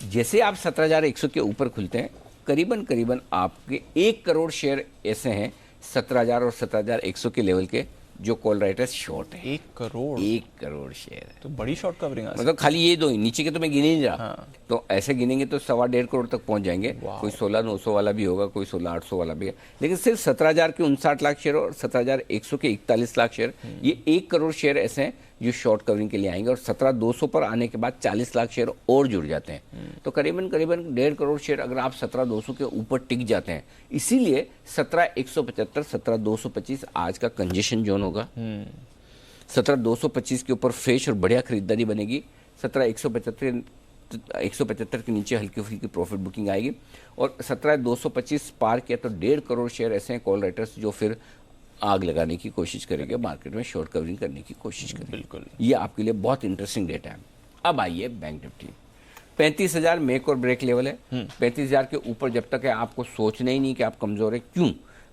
जैसे आप 17,100 के ऊपर खुलते हैं, करीबन करीबन आपके 1 करोड़ शेयर ऐसे हैं 17,000 और 17,100 के लेवल के जो कॉल राइटर्स शॉर्ट है। 1 करोड़ 1 करोड़ शेयर है, तो बड़ी शॉर्ट कवरिंग मतलब खाली ये दो ही, नीचे के तो मैं गिने नहीं रहा। तो ऐसे गिनेंगे तो 1.25 करोड़ तक पहुंच जाएंगे। कोई 16,900 वाला भी होगा, कोई 16,800 वाला भी है, लेकिन सिर्फ 17,000 के 59 लाख शेयर और 17,100 के 41 लाख शेयर, ये 1 करोड़ शेयर ऐसे हैं जो शॉर्ट कवरिंग के लिए आएंगे। और 17,200 पर आने के बाद 40 लाख शेयर और जुड़ जाते हैं, तो करीबन करीबन 1.5 करोड़ शेयर अगर आप 17,200 के ऊपर टिक जाते हैं। इसीलिए 17,175 17,225 आज का कंजेशन जोन होगा। 17,225 के ऊपर फ्रेश और बढ़िया खरीदारी बनेगी। 17,175 के नीचे हल्की फुल्की प्रॉफिट बुकिंग आएगी। और 17,225 पार किया तो 1.5 करोड़ शेयर ऐसे हैं कॉल राइटर्स जो फिर आग लगाने की कोशिश करेंगे, मार्केट में शॉर्ट कवरिंग करने की कोशिश करेंगे। बिल्कुल, ये आपके लिए बहुत इंटरेस्टिंग डेटा है। अब आइए बैंक निफ्टी। 35,000 मेक और ब्रेक लेवल है। 35,000 के ऊपर जब तक है आपको सोचना ही नहीं कि आप कमजोर है। क्यों?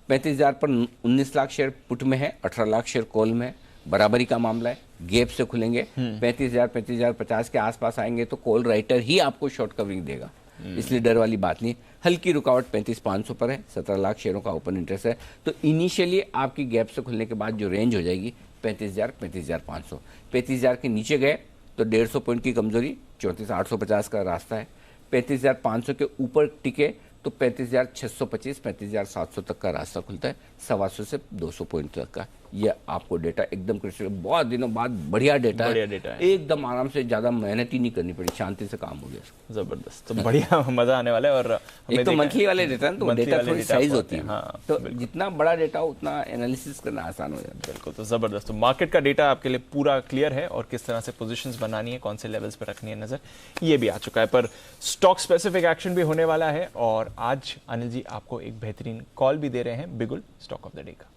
35,000 पर 19 लाख शेयर पुट में है, 18 लाख शेयर कॉल में है, बराबरी का मामला है, गैप से खुलेंगे। 35,050 के आसपास आएंगे तो कॉल राइटर ही आपको शॉर्ट कवरिंग देगा, इसलिए डर वाली बात नहीं। हल्की रुकावट 35,500 पर है, 17 लाख शेयरों का ओपन इंटरेस्ट है। तो इनिशियली आपकी गैप से खुलने के बाद जो रेंज हो जाएगी 35,000 35,500। 35,000 के नीचे गए तो 150 पॉइंट की कमजोरी, 34,850 का रास्ता है। 35,500 के ऊपर टिके तो 35,625 35,700 तक का रास्ता खुलता है, 125 से 200 पॉइंट तक का। ये आपको डेटा एकदम क्रिस्टल, बहुत दिनों बाद बढ़िया डेटा है। एकदम आराम से, ज्यादा मेहनत ही नहीं करनी पड़ी, शांति से काम हो गया। जबरदस्त, तो बढ़िया मजा आने वाला है। और एक तो मंथली वाले डेटा है, तो डेटा थोड़ी साइज होती है। तो जितना बड़ा डेटा हो उतना एनालिसिस करना आसान हो जाता है। बिल्कुल, तो जबरदस्त। तो मार्केट का डेटा आपके लिए पूरा क्लियर है और किस तरह से पोजीशंस बनानी है, कौन से लेवल्स पर रखनी है नजर, ये भी आ चुका है। पर स्टॉक स्पेसिफिक एक्शन भी होने वाला है और आज अनिल जी आपको एक बेहतरीन कॉल भी दे रहे हैं बिगुल स्टॉक ऑफ द डे का।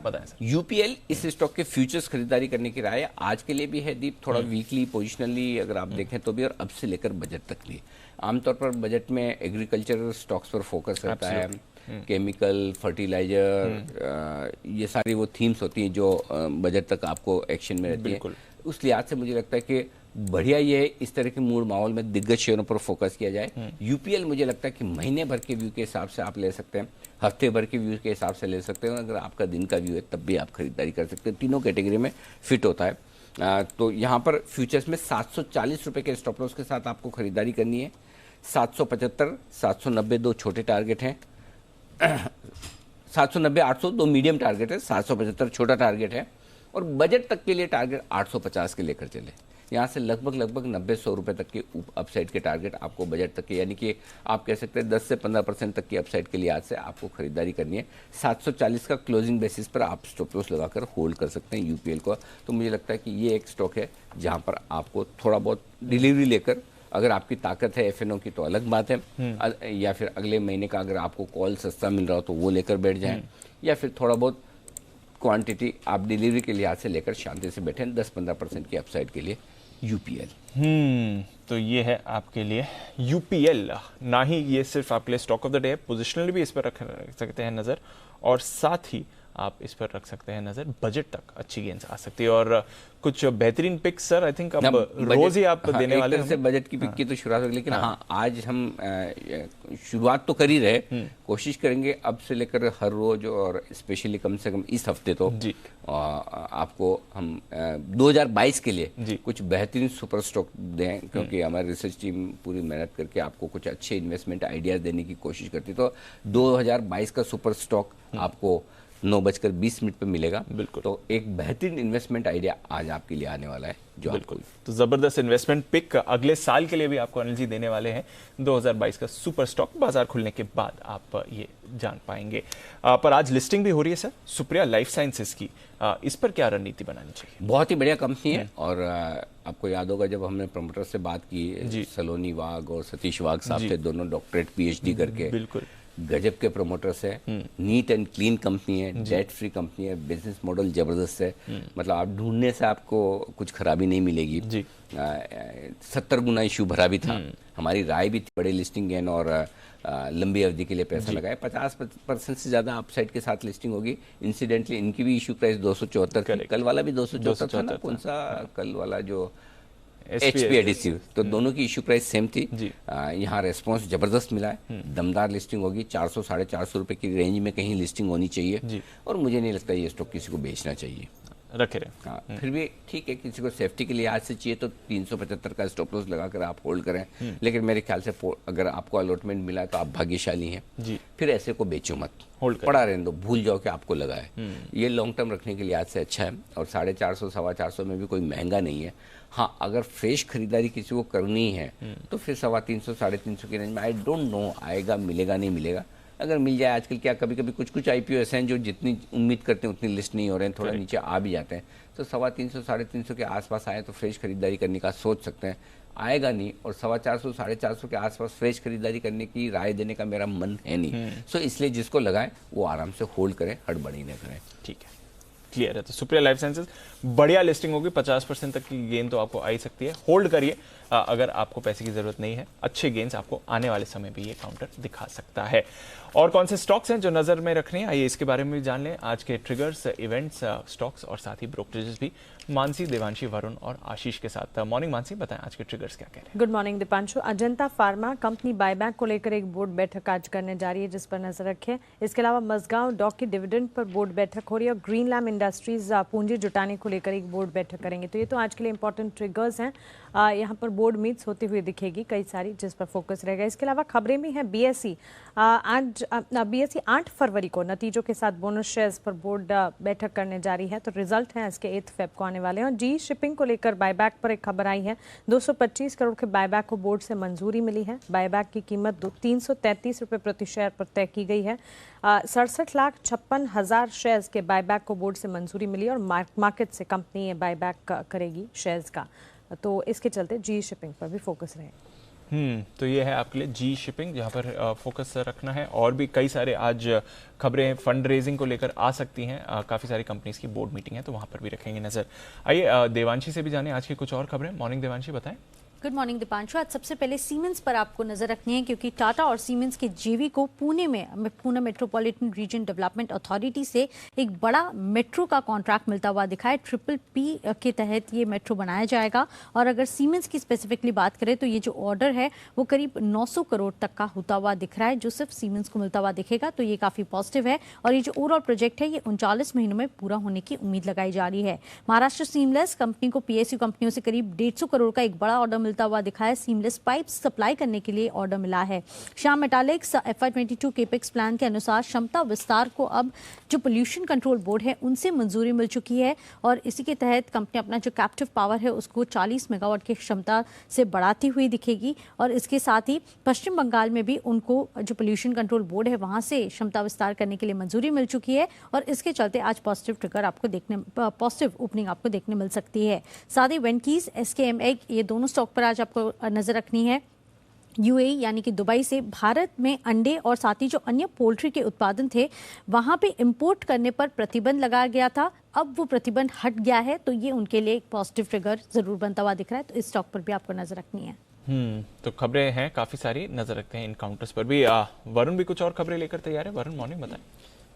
बताएं सर। यूपीएल इस स्टॉक के फ्यूचर्स खरीदारी करने की राय आज के लिए भी है दीप, थोड़ा वीकली पोजिशनली अगर आप देखें तो भी, और अब से लेकर बजट तक भी। आमतौर पर बजट में एग्रीकल्चर स्टॉक्स पर फोकस रहता है, केमिकल, फर्टिलाइजर, ये सारी वो थीम्स होती हैं जो बजट तक आपको एक्शन में रहती है। उस लिहाज से मुझे लगता है कि बढ़िया ये है इस तरह के मूड माहौल में दिग्गज शेयरों पर फोकस किया जाए। यूपीएल मुझे लगता है कि महीने भर के व्यू के हिसाब से आप ले सकते हैं, हफ्ते भर के व्यू के हिसाब से ले सकते हैं, अगर आपका दिन का व्यू है तब भी आप खरीदारी कर सकते हैं। तीनों कैटेगरी में फिट होता है। तो यहाँ पर फ्यूचर्स में 740 रुपये के स्टॉप लॉस के साथ आपको खरीदारी करनी है। 775 790 दो छोटे टारगेट हैं, 790 800 दो मीडियम टारगेट है, 775 छोटा टारगेट है, और बजट तक के लिए टारगेट 850 के लेकर चले। यहाँ से लगभग 90-100 रुपये तक के अपसाइड के टारगेट आपको बजट तक के, यानी कि आप कह सकते हैं 10 से 15% तक की अपसाइड के लिए आज से आपको खरीदारी करनी है। 740 का क्लोजिंग बेसिस पर आप स्टॉप लॉस लगाकर होल्ड कर सकते हैं यूपीएल को। तो मुझे लगता है कि ये एक स्टॉक है जहाँ पर आपको थोड़ा बहुत डिलीवरी लेकर, अगर आपकी ताकत है एफएनओ की तो अलग बात है, या फिर अगले महीने का अगर आपको कॉल सस्ता मिल रहा हो तो वो लेकर बैठ जाएं, या फिर थोड़ा बहुत क्वांटिटी आप डिलीवरी के लिहाज से लेकर शांति से बैठे 10-15% की अपसाइड के लिए यूपीएल। तो ये है आपके लिए यूपीएल। ना ही ये सिर्फ आपके लिए स्टॉक ऑफ द डे है, पोजिशनल भी इस पर रख सकते हैं नजर, और साथ ही आप इस पर रख सकते हैं नजर, बजट तक अच्छी गेंस आ सकती है। और कुछ बेहतरीन पिक्स सर आई थिंक अब रोज ही आप देने वाले हैं। से बजट की पिक की तो शुरुआत होगी, लेकिन हाँ आज हम शुरुआत तो कर ही रहे, कोशिश करेंगे अब से लेकर हर रोज, और स्पेशली कम से कम इस हफ्ते तो जी आपको हम 2022 के लिए कुछ बेहतरीन सुपर स्टॉक दें, क्योंकि हमारी रिसर्च टीम पूरी मेहनत करके आपको कुछ अच्छे इन्वेस्टमेंट आइडियाज देने की कोशिश करती है। तो 2022 का सुपर स्टॉक आपको 9:20 पे मिलेगा। बिल्कुल। तो एक बेहतरीन इन्वेस्टमेंट आइडिया आज आपके लिए आने वाला है जो बिल्कुल। तो जबरदस्त इन्वेस्टमेंट पिक अगले साल के लिए भी आपको अनिल जी देने वाले हैं। 2022 का सुपर स्टॉक बाजार खुलने के बाद आप ये जान पाएंगे। पर आज लिस्टिंग भी हो रही है सर सुप्रिया लाइफ साइंसेज की, इस पर क्या रणनीति बनानी चाहिए? बहुत ही बढ़िया कंपनी है और आपको याद होगा जब हमने प्रमोटर से बात की, जी। सलोनी वाघ और सतीश वाघ साहब थे, दोनों डॉक्टरेट पीएचडी करके बिल्कुल गजब के प्रमोटर्स है। नीट एंड क्लीन कंपनी है, डेट फ्री कंपनी है, बिजनेस मॉडल जबरदस्त है। मतलब आप ढूंढने से आपको कुछ खराबी नहीं मिलेगी जी। 70 गुना इशू भरा भी था, हमारी राय भी थी, बड़े लिस्टिंग गेन और लंबी अवधि के लिए पैसा लगाए। 50% से ज्यादा अपसाइड के साथ लिस्टिंग होगी। इंसिडेंटली इनकी भी इशू प्राइस 274 थी, कल वाला भी 274 था ना, कौन सा कल वाला जो HP एडिसिव, तो दोनों की इशू प्राइस सेम थी। यहाँ रेस्पॉन्स जबरदस्त मिला है, दमदार लिस्टिंग होगी। 400 साढ़े 400 रुपए की रेंज में कहीं लिस्टिंग होनी चाहिए और मुझे नहीं लगता ये स्टॉक किसी को बेचना चाहिए, रखे रहे। हाँ, फिर भी ठीक है, किसी को सेफ्टी के लिए आज से चाहिए तो 375 का स्टॉप लॉस लगाकर आप होल्ड करें। लेकिन मेरे ख्याल से अगर आपको अलॉटमेंट मिला है तो आप भाग्यशाली हैं जी। फिर ऐसे को बेचो मत, होल्ड पड़ा रहने दो, भूल जाओ कि आपको लगा है। ये लॉन्ग टर्म रखने के लिए आज से अच्छा है और 450 सवा 400 में भी कोई महंगा नहीं है। हाँ, अगर फ्रेश खरीदारी किसी को करनी है तो फिर 350 साढ़े 300 की रेंज में, आई डोंट नो आएगा मिलेगा नहीं मिलेगा। अगर मिल जाए, आजकल क्या कभी कभी कुछ आईपीओ ऐसे हैं जो जितनी उम्मीद करते हैं उतनी लिस्ट नहीं हो रहे हैं, थोड़ा नीचे आ भी जाते हैं, तो 350 साढ़े 300 के आसपास आए तो फ्रेश खरीदारी करने का सोच सकते हैं। आएगा नहीं और 450 साढ़े 400 के आसपास फ्रेश खरीदारी करने की राय देने का मेरा मन है नहीं। सो इसलिए जिसको लगाए वो आराम से होल्ड करें, हड़बड़ी न करें। ठीक है, क्लियर है। तो सुप्रिया लाइफ साइंसेज बढ़िया लिस्टिंग होगी, 50% तक की गेन तो आपको आ ही सकती है। होल्ड करिए अगर आपको पैसे की जरूरत नहीं है, अच्छे गेन्स आपको आने वाले समय भी ये काउंटर दिखा सकता है। और कौन से स्टॉक्स हैं जो नजर में रखने हैं, आइए इसके बारे में भी जान लें। आज के ट्रिगर्स, इवेंट्स, स्टॉक्स और साथ ही ब्रोकरेजेस भी मानसी, देवांशी, वरुण और आशीष के साथ। मॉर्निंग मानसी, बताएं आज के ट्रिगर्स क्या कह रहे हैं? Good morning Deepanshu. Ajanta pharma company buyback को लेकर एक बोर्ड बैठक आज करने जा रही है, जिस पर नजर रखें। इसके अलावा मजगांव डॉक की डिविडेंड पर बोर्ड बैठक हो रही है और ग्रीन लैम्प इंडस्ट्रीज पूंजी जुटाने को लेकर एक बोर्ड बैठक करेंगे। तो ये तो आज के लिए इंपॉर्टेंट ट्रिगर्स हैं। यहाँ पर बोर्ड मीट्स होती हुई दिखेगी कई सारी, जिस पर फोकस रहेगा। इसके अलावा खबरें भी हैं। बीएसई आज बीएसई 8 फरवरी को नतीजों के साथ बोनस शेयर्स पर बोर्ड बैठक करने जा रही है, तो रिजल्ट हैं इसके 8 फेब को आने वाले हैं। और जी शिपिंग को लेकर बायबैक पर एक खबर आई है। 225 करोड़ के बायबैक को बोर्ड से मंजूरी मिली है। बायबैक की कीमत 333 रुपये प्रति शेयर पर तय की गई है। 67,56,000 शेयर्स के बायबैक को बोर्ड से मंजूरी मिली और मार्केट से कंपनी ये बायबैक करेगी शेयर्स का, तो इसके चलते जी शिपिंग पर भी फोकस रहे। तो ये है आपके लिए जी शिपिंग, जहाँ पर फोकस रखना है। और भी कई सारे आज खबरें फंड रेजिंग को लेकर आ सकती हैं। काफ़ी सारी कंपनीज की बोर्ड मीटिंग है, तो वहाँ पर भी रखेंगे नज़र। आइए देवांशी से भी जाने आज की कुछ और खबरें। मॉर्निंग देवांशी, बताएं। Good morning Deepanshu. आज सबसे पहले सीमेंस पर आपको नजर रखनी है, क्योंकि टाटा और सीमेंस के जेवी को Pune metropolitan region development authority से एक बड़ा मेट्रो का कॉन्ट्रैक्ट मिलता हुआ दिखा है। PPP के तहत ये मेट्रो बनाया जाएगा। और अगर सीमेंस की स्पेसिफिकली बात करें तो ये जो ऑर्डर है वो करीब 900 करोड़ तक का होता हुआ दिख रहा है, जो सिर्फ सीमेंस को मिलता हुआ दिखेगा, तो ये काफी पॉजिटिव है। और ये जो ओवरऑल प्रोजेक्ट है ये 39 महीनों में पूरा होने की उम्मीद लगाई जा रही है। महाराष्ट्र सीमलेस कंपनी को PSU कंपनियों से करीब 150 करोड़ का एक बड़ा ऑर्डर मिलता हुआ दिखा है। सीमलेस पाइप्स सप्लाई करने के लिए ऑर्डर मिला है। Shyam Metalics FY22 capex plan के अनुसार क्षमता विस्तार को अब जो पोल्यूशन कंट्रोल बोर्ड है उनसे मंजूरी मिल चुकी है और इसी के तहत कंपनी अपना जो कैप्टिव पावर है उसको 40 मेगावाट की क्षमता से बढ़ाती हुई दिखेगी। और इसके साथ ही पश्चिम बंगाल में भी उनको जो पोल्यूशन कंट्रोल बोर्ड है वहां से क्षमता विस्तार करने के लिए मंजूरी मिल चुकी है और इसके चलते आज पॉजिटिव ट्रिगर आपको पॉजिटिव ओपनिंग आपको देखने मिल सकती है। साथ ही वेंकीज, SKM एग, ये दोनों स्टॉक पर आज आपको नजर रखनी है। UAE यानी कि दुबई से भारत में अंडे और साथ ही जो अन्य पोल्ट्री के उत्पादन थे वहां पे इंपोर्ट करने पर प्रतिबंध लगाया गया था, अब वो प्रतिबंध हट गया है, तो ये उनके लिए एक पॉजिटिव ट्रिगर जरूर बनता हुआ दिख रहा है। तो इस स्टॉक पर भी आपको नजर रखनी है। तो खबरें हैं काफी सारी, नजर रखते हैं इन काउंटर्स पर भी। वरुण भी कुछ और खबरें लेकर तैयार है। वरुण, मॉर्निंग, बताएं।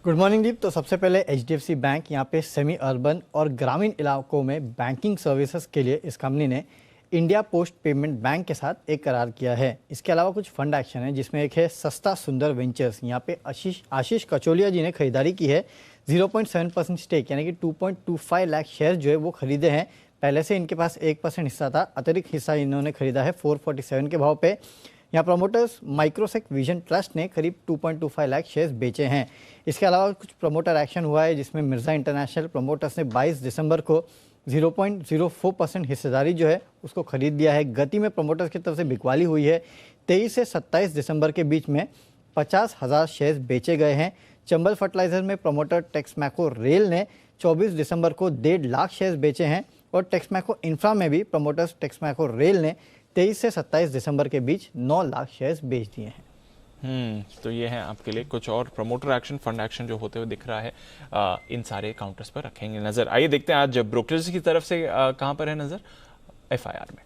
गुड मॉर्निंग दीप। तो सबसे पहले HDFC बैंक यहाँ पे सेमी अर्बन और ग्रामीण इलाकों में बैंकिंग सर्विसेज के लिए इस कंपनी ने इंडिया पोस्ट पेमेंट बैंक के साथ एक करार किया है। इसके अलावा कुछ फंड एक्शन है, जिसमें एक है सस्ता सुंदर वेंचर्स। यहाँ पे आशीष कचोलिया जी ने खरीदारी की है। 0.7% स्टेक यानी कि 2.25 लाख शेयर जो है वो खरीदे हैं। पहले से इनके पास 1% हिस्सा था, अतिरिक्त हिस्सा इन्होंने खरीदा है 447 के भाव पे। यहाँ प्रमोटर्स माइक्रोसेक विजन ट्रस्ट ने करीब 2.25 लाख शेयर्स बेचे हैं। इसके अलावा कुछ प्रमोटर एक्शन हुआ है जिसमें मिर्जा इंटरनेशनल प्रमोटर्स ने 22 दिसंबर को 0.04% हिस्सेदारी जो है उसको खरीद दिया है। गति में प्रमोटर्स की तरफ से बिकवाली हुई है। 23 से 27 दिसंबर के बीच में 50,000 शेयर्स बेचे गए हैं। चंबल फर्टिलाइजर में प्रमोटर टेक्समैको रेल ने 24 दिसंबर को 1.5 लाख शेयर्स बेचे हैं और टेक्समैको इंफ्रा में भी प्रमोटर्स टेक्समैको रेल ने 23 से 27 दिसंबर के बीच 9 लाख शेयर्स बेच दिए हैं। तो ये है आपके लिए कुछ और प्रमोटर एक्शन, फंड एक्शन जो होते हुए दिख रहा है। इन सारे काउंटर्स पर रखेंगे नजर। आइए देखते हैं आज ब्रोकरेज की तरफ से कहां पर है नजर, FIR में।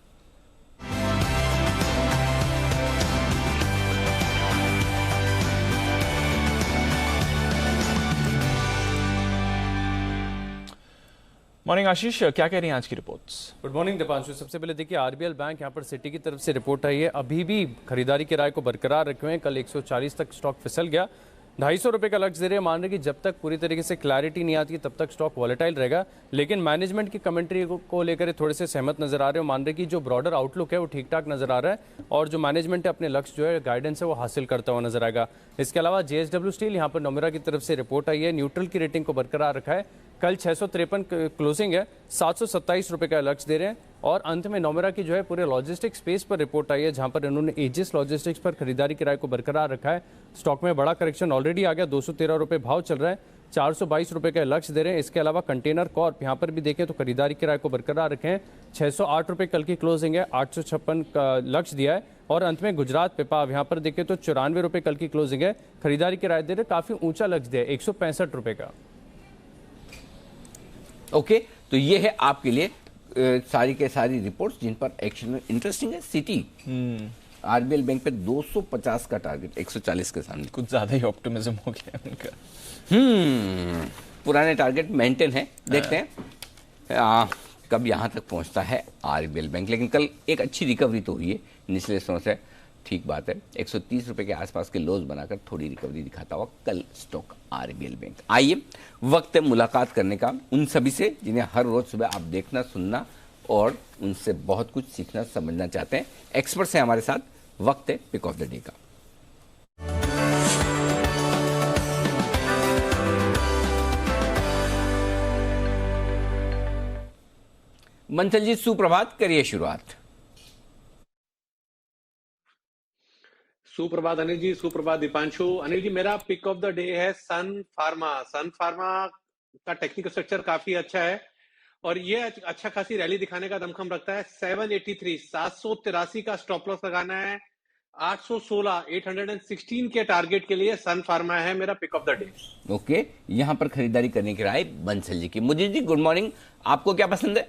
मॉर्निंग आशीष, क्या कह रही हैं आज की रिपोर्ट्स? Good morning Deepanshu. सबसे पहले देखिए आरबीएल बैंक यहाँ पर सिटी की तरफ से रिपोर्ट आई है, अभी भी खरीदारी के राय को बरकरार रखे हुए हैं। कल 140 तक स्टॉक फिसल गया, 250 रुपये का लक्ष्य दे रहे हैं। मान रहे कि जब तक पूरी तरीके से क्लैरिटी नहीं आती तब तक स्टॉक वॉलेटाइल रहेगा, लेकिन मैनेजमेंट की कमेंट्री को लेकर थोड़े से सहमत नजर आ रहे हो। मान रहे कि जो ब्रॉडर आउटलुक है वो ठीक ठाक नजर आ रहा है और जो मैनेजमेंट है अपने लक्ष्य जो है गाइडेंस है वो हासिल करता हुआ नजर आएगा। इसके अलावा JSW स्टील यहाँ पर नोमेरा की तरफ से रिपोर्ट आई है, न्यूट्रल की रेटिंग को बरकरार रखा है। कल 653 क्लोजिंग है, 727 रुपये का लक्ष्य दे रहे हैं। और अंत में नोमेरा की जो है पूरे लॉजिस्टिक स्पेस पर रिपोर्ट आई है, जहां पर इन्होंने एजिस लॉजिस्टिक्स पर खरीदारी किराए को बरकरार रखा है। स्टॉक में बड़ा करेक्शन ऑलरेडी आ गया, 213 रुपये भाव चल रहा है, 422 रुपये का लक्ष्य दे रहे हैं। इसके अलावा कंटेनर कॉर्प यहाँ पर भी देखें तो खरीदारी किराए को बरकरार रखे हैं, 608 रुपये कल की क्लोजिंग है, 856 का लक्ष्य दिया है। और अंत में गुजरात पिपाव यहाँ पर देखें तो 94 रुपये कल की क्लोजिंग है, खरीदारी किराए दे रहे, काफी ऊंचा लक्ष्य दिया है, 165 रुपये का। ओके, तो ये है आपके लिए सारी के सारी रिपोर्ट्स जिन पर एक्शन इंटरेस्टिंग है। सिटी आरबीएल बैंक पे 250 का टारगेट 140 के सामने, कुछ ज्यादा ही ऑप्टिमिज्म हो गया उनका। पुराने टारगेट मेंटेन है, देखते हैं कब यहां तक पहुंचता है आरबीएल बैंक। लेकिन कल एक अच्छी रिकवरी तो हुई है निचले स्तरों से, ठीक बात है। 130 रुपए के आसपास के लोज बनाकर थोड़ी रिकवरी दिखाता हुआ कल स्टॉक आरबीएल बैंक। आइए वक्त है मुलाकात करने का उन सभी से जिन्हें हर रोज सुबह आप देखना, सुनना और उनसे बहुत कुछ सीखना, समझना चाहते हैं। एक्सपर्ट्स हैं हमारे साथ, वक्त है पिक ऑफ द डे का। मंथल जी सुप्रभात, करिए शुरुआत। सुप्रभात अनिल जी, सुप्रभात दीपांशु। अनिल जी, मेरा पिक ऑफ द डे है सन फार्मा। सन फार्मा का टेक्निकल स्ट्रक्चर काफी अच्छा है और ये अच्छा खासी रैली दिखाने का दमखम रखता है। 783 का स्टॉप लॉस लगाना है, 816 के टारगेट के लिए सन फार्मा है मेरा pick of the day. Okay, यहां पर खरीदारी करने की राय बंसल जी की। मुझे जी गुड मॉर्निंग, आपको क्या पसंद है?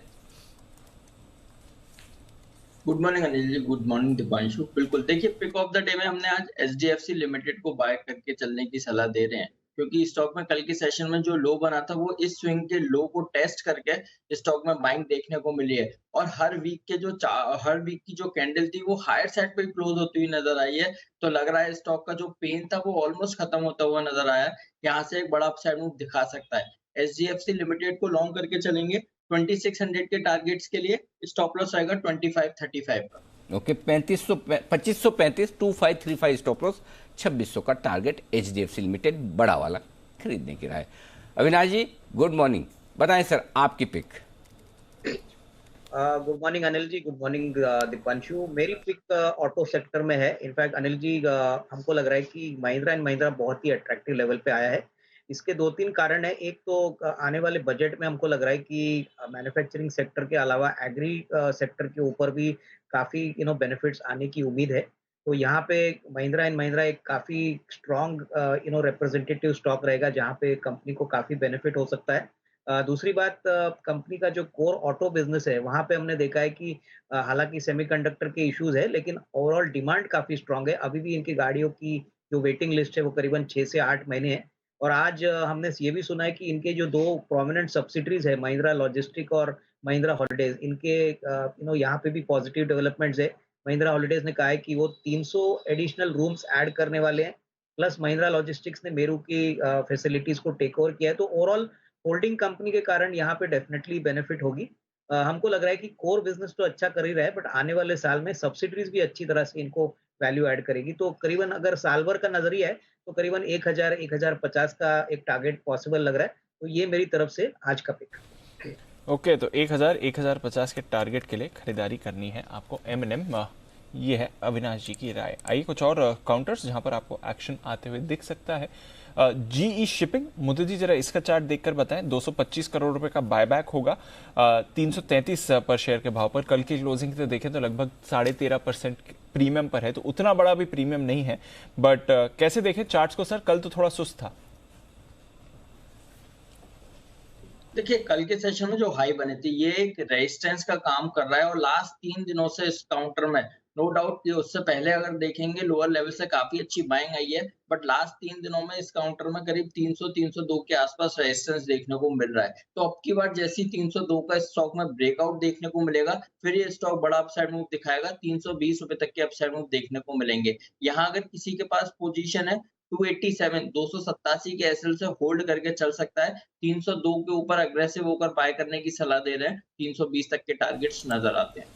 Good morning Anil ji, good morning Deepanshu. बिल्कुल, देखिए पिक ऑफ द डे में हमने आज SDFC लिमिटेड को बाय करके चलने की सलाह दे रहे हैं, क्योंकि स्टॉक में कल के सेशन में जो लो बना था वो इस स्विंग के लो को टेस्ट करके स्टॉक में बाइंग देखने को मिली है। और हर वीक की जो कैंडल थी वो हायर साइड पे क्लोज होती हुई नजर आई है। तो लग रहा है स्टॉक का जो पेन था वो ऑलमोस्ट खत्म होता हुआ नजर आया है, यहाँ से एक बड़ा अपसाइड मूव दिखा सकता है। SDFC लिमिटेड को लॉन्ग करके चलेंगे 2600 के टारगेट्स के लिए, स्टॉप लॉस आएगा 2535 का। ओके, 2535 2535 स्टॉप लॉस, 2600 का टारगेट HDFC लिमिटेड बड़ा वाला खरीदने की राय। अविनाश जी गुड मॉर्निंग, बताएं सर आपकी pick. Good morning Anil ji, good morning Deepanshu. मेरी पिक ऑटो सेक्टर में है। इनफैक्ट अनिल जी हमको लग रहा है कि महिंद्रा एंड महिंद्रा बहुत ही अट्रैक्टिव लेवल पे आया है। इसके 2-3 कारण है। एक तो आने वाले बजट में हमको लग रहा है कि मैन्युफैक्चरिंग सेक्टर के अलावा एग्री सेक्टर के ऊपर भी काफी बेनिफिट्स आने की उम्मीद है। तो यहाँ पे महिंद्रा एंड महिंद्रा एक काफी स्ट्रॉन्ग रिप्रेजेंटेटिव स्टॉक रहेगा, जहाँ पे कंपनी को काफी बेनिफिट हो सकता है। दूसरी बात, कंपनी का जो कोर ऑटो बिजनेस है वहाँ पे हमने देखा है कि हालांकि सेमीकंडक्टर के इश्यूज है, लेकिन ओवरऑल डिमांड काफी स्ट्रांग है। अभी भी इनकी गाड़ियों की जो वेटिंग लिस्ट है वो करीबन 6 से 8 महीने है। और आज हमने ये भी सुना है कि इनके जो 2 प्रोमिनेंट सब्सिडरीज है, महिंद्रा लॉजिस्टिक और महिंद्रा हॉलिडेज, इनके यहाँ पे भी पॉजिटिव डेवलपमेंट्स है। महिंद्रा हॉलिडेज ने कहा है कि वो 300 एडिशनल रूम्स ऐड करने वाले हैं, प्लस महिंद्रा लॉजिस्टिक्स ने मेरू की फैसिलिटीज को टेक ओवर किया है। तो ओवरऑल होल्डिंग कंपनी के कारण यहाँ पे डेफिनेटली बेनिफिट होगी। हमको लग रहा है कि कोर बिजनेस तो अच्छा कर ही रहा है, बट आने वाले साल में सब्सिडरीज भी अच्छी तरह से इनको वैल्यू ऐड करेगी। तो करीबन अगर साल भर का नजरिया है तो करीबन 1000 1050 का एक टारगेट पॉसिबल लग रहा है। तो ये मेरी तरफ से आज का पिक। ओके, तो 1050 के टारगेट के लिए खरीदारी करनी है आपको M&M। ये है अविनाश जी की राय। आइए कुछ और काउंटर्स जहां पर आपको एक्शन आते हुए दिख सकता है। GE शिपिंग, मुद्दे जी जरा इसका चार्ट देखकर बताएं। 225 करोड़ रुपए का बायबैक होगा 333 पर शेयर के भाव पर। कल की क्लोजिंग से देखें तो लगभग 13.5% प्रीमियम पर है, तो उतना बड़ा भी प्रीमियम नहीं है। बट कैसे देखें चार्ट्स को सर? कल तो थोड़ा सुस्त था। देखिए, कल के सेशन में जो हाई बने थे ये एक रेजिस्टेंस का काम कर रहा है और लास्ट 3 दिनों से इस काउंटर में नो डाउट कि उससे पहले अगर देखेंगे लोअर लेवल से काफी अच्छी बाइंग आई है, बट लास्ट 3 दिनों में इस काउंटर में करीब 300-302 के आसपास रेजिस्टेंस देखने को मिल रहा है। तो अब की बार जैसी 302 का स्टॉक में ब्रेकआउट देखने को मिलेगा, फिर ये स्टॉक बड़ा अपसाइड मूव दिखाएगा। 320 रुपए तक के अपसाइड मूव देखने को मिलेंगे। यहाँ अगर किसी के पास पोजीशन है 287 के एसएल से होल्ड करके चल सकता है। 302 के ऊपर अग्रेसिव होकर बाय करने की सलाह दे रहे हैं। 320 तक के टारगेट्स नजर आते हैं।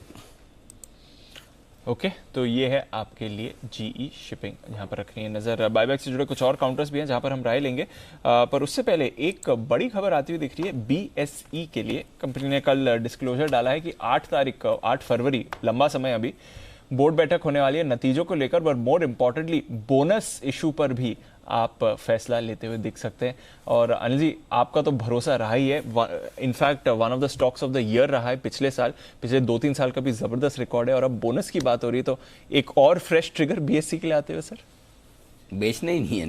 ओके, तो ये है आपके लिए GE शिपिंग, जहां पर रखनी है नजर। बायबैक से जुड़े कुछ और काउंटर्स भी हैं जहां पर हम राय लेंगे, पर उससे पहले एक बड़ी खबर आती हुई दिख रही है BSE के लिए। कंपनी ने कल डिस्क्लोजर डाला है कि 8 फरवरी, लंबा समय अभी, बोर्ड बैठक होने वाली है नतीजों को लेकर, पर मोर इम्पोर्टेंटली बोनस इशू पर भी आप फैसला लेते हुए दिख सकते हैं। और अनिल जी, आपका तो भरोसा रहा ही है, in fact one of the stocks of the year रहा है पिछले 2-3 साल का भी जबरदस्त रिकॉर्ड है, और अब बोनस की बात हो रही है, तो एक और फ्रेश ट्रिगर BSE के लिए आते हुए सर? बेचना ही नहीं है।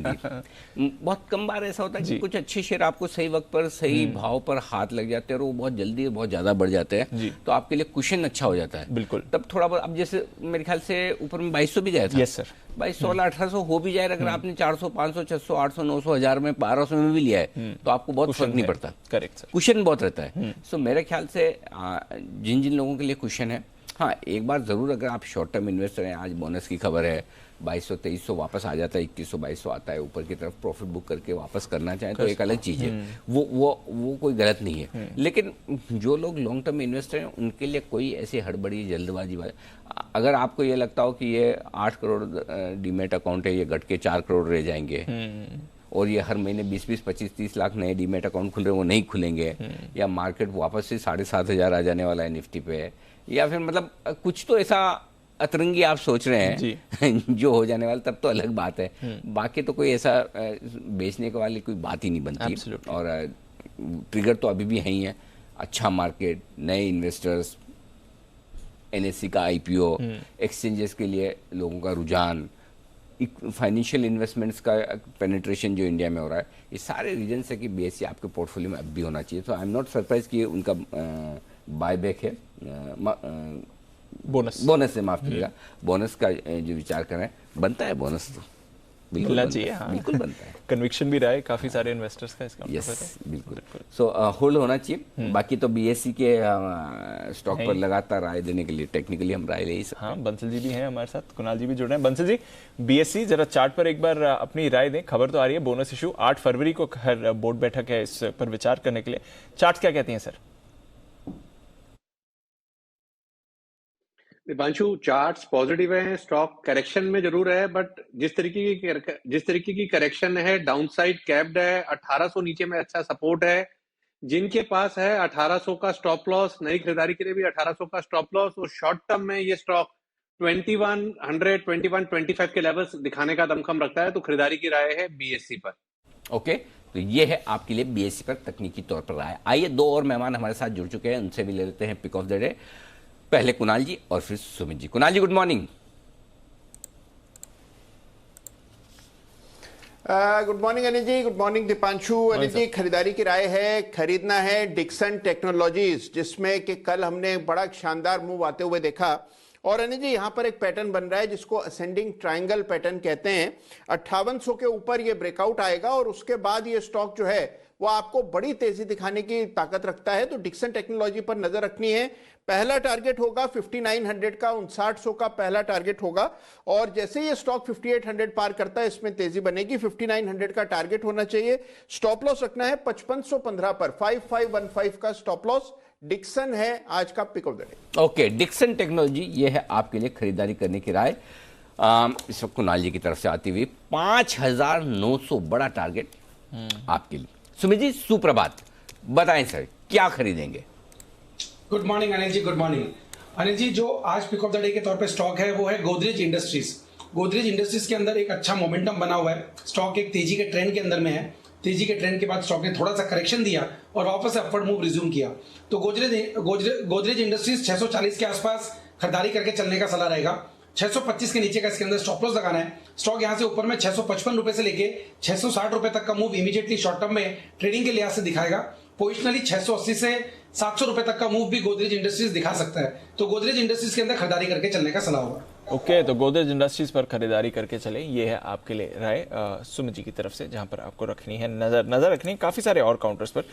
बहुत कम बार ऐसा होता है कि कुछ अच्छे शेयर आपको सही वक्त पर सही भाव पर हाथ लग जाते हैं और वो बहुत जल्दी बहुत ज्यादा बढ़ जाते हैं, तो आपके लिए कुशन अच्छा हो जाता है। बिल्कुल। तब थोड़ा बहुत, अब जैसे मेरे ख्याल से ऊपर में 2200 भी गया था। Yes sir. 2200-1800 हो भी जाए, अगर आपने 400, 500, 600, 800, 900, 1000 में, 1200 में भी लिया है तो आपको बहुत फर्क नहीं पड़ता। Correct sir. कुशन बहुत रहता है। सो मेरे ख्याल से जिन जिन लोगों के लिए कुशन है, हाँ, एक बार जरूर अगर आप शॉर्ट टर्म इन्वेस्टर हैं, आज बोनस की खबर है, 2200-2300 वापस आ जाता है, 2100-2200 आता है, ऊपर की तरफ प्रॉफिट बुक करके वापस करना चाहें तो एक अलग चीज़ है, वो कोई गलत नहीं है। लेकिन जो लोग लॉन्ग टर्म इन्वेस्टर हैं उनके लिए कोई ऐसी हड़बड़ी जल्दबाजी वाली, अगर आपको ये लगता हो कि ये 8 करोड़ डीमेट अकाउंट है, ये घट के 4 करोड़ रह जाएंगे और ये हर महीने 20-20, 25-30 लाख नए डीमेट अकाउंट खुल रहे हैं, वो नहीं खुलेंगे, या मार्केट वापस से 7,500 आ जाने वाला है निफ्टी पे, या फिर मतलब कुछ तो ऐसा अतरंगी आप सोच रहे हैं जो हो जाने वाला, तब तो अलग बात है। बाकी तो कोई ऐसा बेचने के वाली कोई बात ही नहीं बनती। और ट्रिगर तो अभी भी है ही है, अच्छा मार्केट, नए इन्वेस्टर्स, NSE का IPO, एक्सचेंजेस के लिए लोगों का रुझान, फाइनेंशियल इन्वेस्टमेंट्स का पेनिट्रेशन जो इंडिया में हो रहा है, ये सारे रीजन है कि BSE आपके पोर्टफोलियो में अब भी होना चाहिए। तो आई एम नॉट सरप्राइज कि उनका बायबैक है, बोनस से, माफ कीजिएगा, बोनस का जो विचार कर रहे हैं, बनता है बोनस तो बिल्कुल चाहिए। हाँ, बिल्कुल बनता है। कन्विक्शन भी रहा है काफी सारे इन्वेस्टर्स का इसका। यस, बिल्कुल। सो होल्ड होना चाहिए। बाकी तो BSE के स्टॉक पर लगातार राय देने के लिए टेक्निकली हम राय ले ही सकते हैं। हाँ, बंसल जी भी हैं हमारे साथ, कुणाल जी भी जुड़ रहे हैं। बंसल जी, BSE जरा चार्ट पर एक बार अपनी राय दें। खबर तो आ रही है बोनस इशू 8 फरवरी को बोर्ड बैठक है, इस पर विचार करने के लिए। चार्ट क्या कहती हैं सर? दीपांशु, चार्ट्स पॉजिटिव है, स्टॉक करेक्शन में जरूर है, बट जिस तरीके की करेक्शन है, डाउनसाइड कैप्ड है, 1800 नीचे में अच्छा सपोर्ट है। जिनके पास है 1800 का स्टॉप लॉस, नई खरीदारी के लिए भी 1800 का स्टॉप लॉस, और शॉर्ट टर्म में ये स्टॉक 2100, 2125 के लेवल्स दिखाने का दमखम रखता है, तो खरीदारी की राय है BSE पर। ओके, तो ये है आपके लिए BSE पर तकनीकी तौर पर राय। आइए, 2 और मेहमान हमारे साथ जुड़ चुके हैं, उनसे भी ले लेते हैं पिक ऑफ द डे। पहले कुणाल जी और फिर Sumit ji. Kunal ji, good morning. Good morning Anil ji, good morning Dipanshu. Anil ji, खरीदारी की राय है, खरीदना है डिक्सन टेक्नोलॉजीज, जिसमें कि कल हमने बड़ा शानदार मूव आते हुए देखा। और अनिल जी, यहाँ पर एक पैटर्न बन रहा है जिसको असेंडिंग ट्रायंगल पैटर्न कहते हैं। 5800 के ऊपर ये ब्रेकआउट आएगा और उसके बाद ये स्टॉक जो है वो आपको बड़ी तेजी दिखाने की ताकत रखता है, तो डिक्सन टेक्नोलॉजी पर नजर रखनी है। पहला टारगेट होगा 5900 का, 5900 का पहला टारगेट होगा, और जैसे ये स्टॉक 5800 पार करता है इसमें तेजी बनेगी। 5900 का टारगेट होना चाहिए। स्टॉप लॉस रखना है 5515 पर, 5515 का स्टॉप लॉस। डिक्सन है आज का pick of the day. Okay, Dixon technology ये है आपके लिए खरीदारी करने की राय। इस वक्त कुणाल जी की तरफ से आती हुई 5,900 बड़ा टारगेट आपके लिए। सुमित जी सुप्रभात, बताएं सर क्या खरीदेंगे? Good morning Anil ji, good morning Anil जी। जो आज पिक ऑफ द डे के तौर पे स्टॉक है वो है गोदरेज इंडस्ट्रीज। गोदरेज इंडस्ट्रीज के अंदर एक अच्छा मोमेंटम बना हुआ है, स्टॉक एक तेजी के ट्रेंड के अंदर में है। तेजी के ट्रेंड के बाद स्टॉक ने थोड़ा सा करेक्शन दिया और वापस अपवर्ड मूव रिज्यूम किया। तो गोदरेज इंडस्ट्रीज 640 के आसपास खरीदारी करके चलने का सलाह रहेगा। 625 के नीचे का इसके अंदर स्टॉप लॉस लगाना है। स्टॉक यहां से ऊपर में 655 रुपए से लेके 660 रुपए तक का मूव इमीडिएटली शॉर्ट टर्म में ट्रेडिंग के लिहाज से दिखाएगा। पोजिशनली 680 से 700 रुपए तक का मूव भी गोदरेज इंडस्ट्रीज दिखा सकता है। तो गोदरेज इंडस्ट्रीज के अंदर खरीदारी करके चलने का सलाह होगा। ओके, तो गोदरेज इंडस्ट्रीज पर खरीदारी करके चले, ये है आपके लिए राय सुमित जी की तरफ से, जहां पर आपको रखनी है नजर रखनी है काफी सारे और काउंटर्स पर।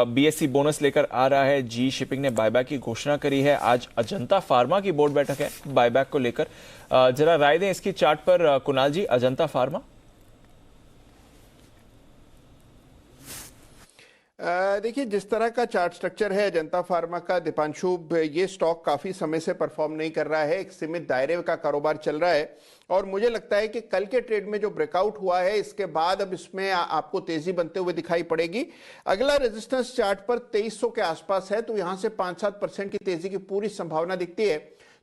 बीएससी बोनस लेकर आ रहा है। जी शिपिंग ने बायबैक की घोषणा करी है। आज अजंता फार्मा की बोर्ड बैठक है बायबैक को लेकर। जरा राय दें इसकी चार्ट पर कुणाल जी, अजंता फार्मा। देखिए जिस तरह का चार्ट स्ट्रक्चर है अजंता फार्मा का, दीपांशु, ये स्टॉक काफी समय से परफॉर्म नहीं कर रहा है, एक सीमित दायरे का कारोबार चल रहा है और मुझे लगता है कि कल के ट्रेड में जो ब्रेकआउट हुआ है इसके बाद अब इसमें आपको तेजी बनते हुए दिखाई पड़ेगी। अगला रेजिस्टेंस चार्ट पर 2300 के आसपास है, तो यहां से 5-7% की तेजी की पूरी संभावना दिखती है।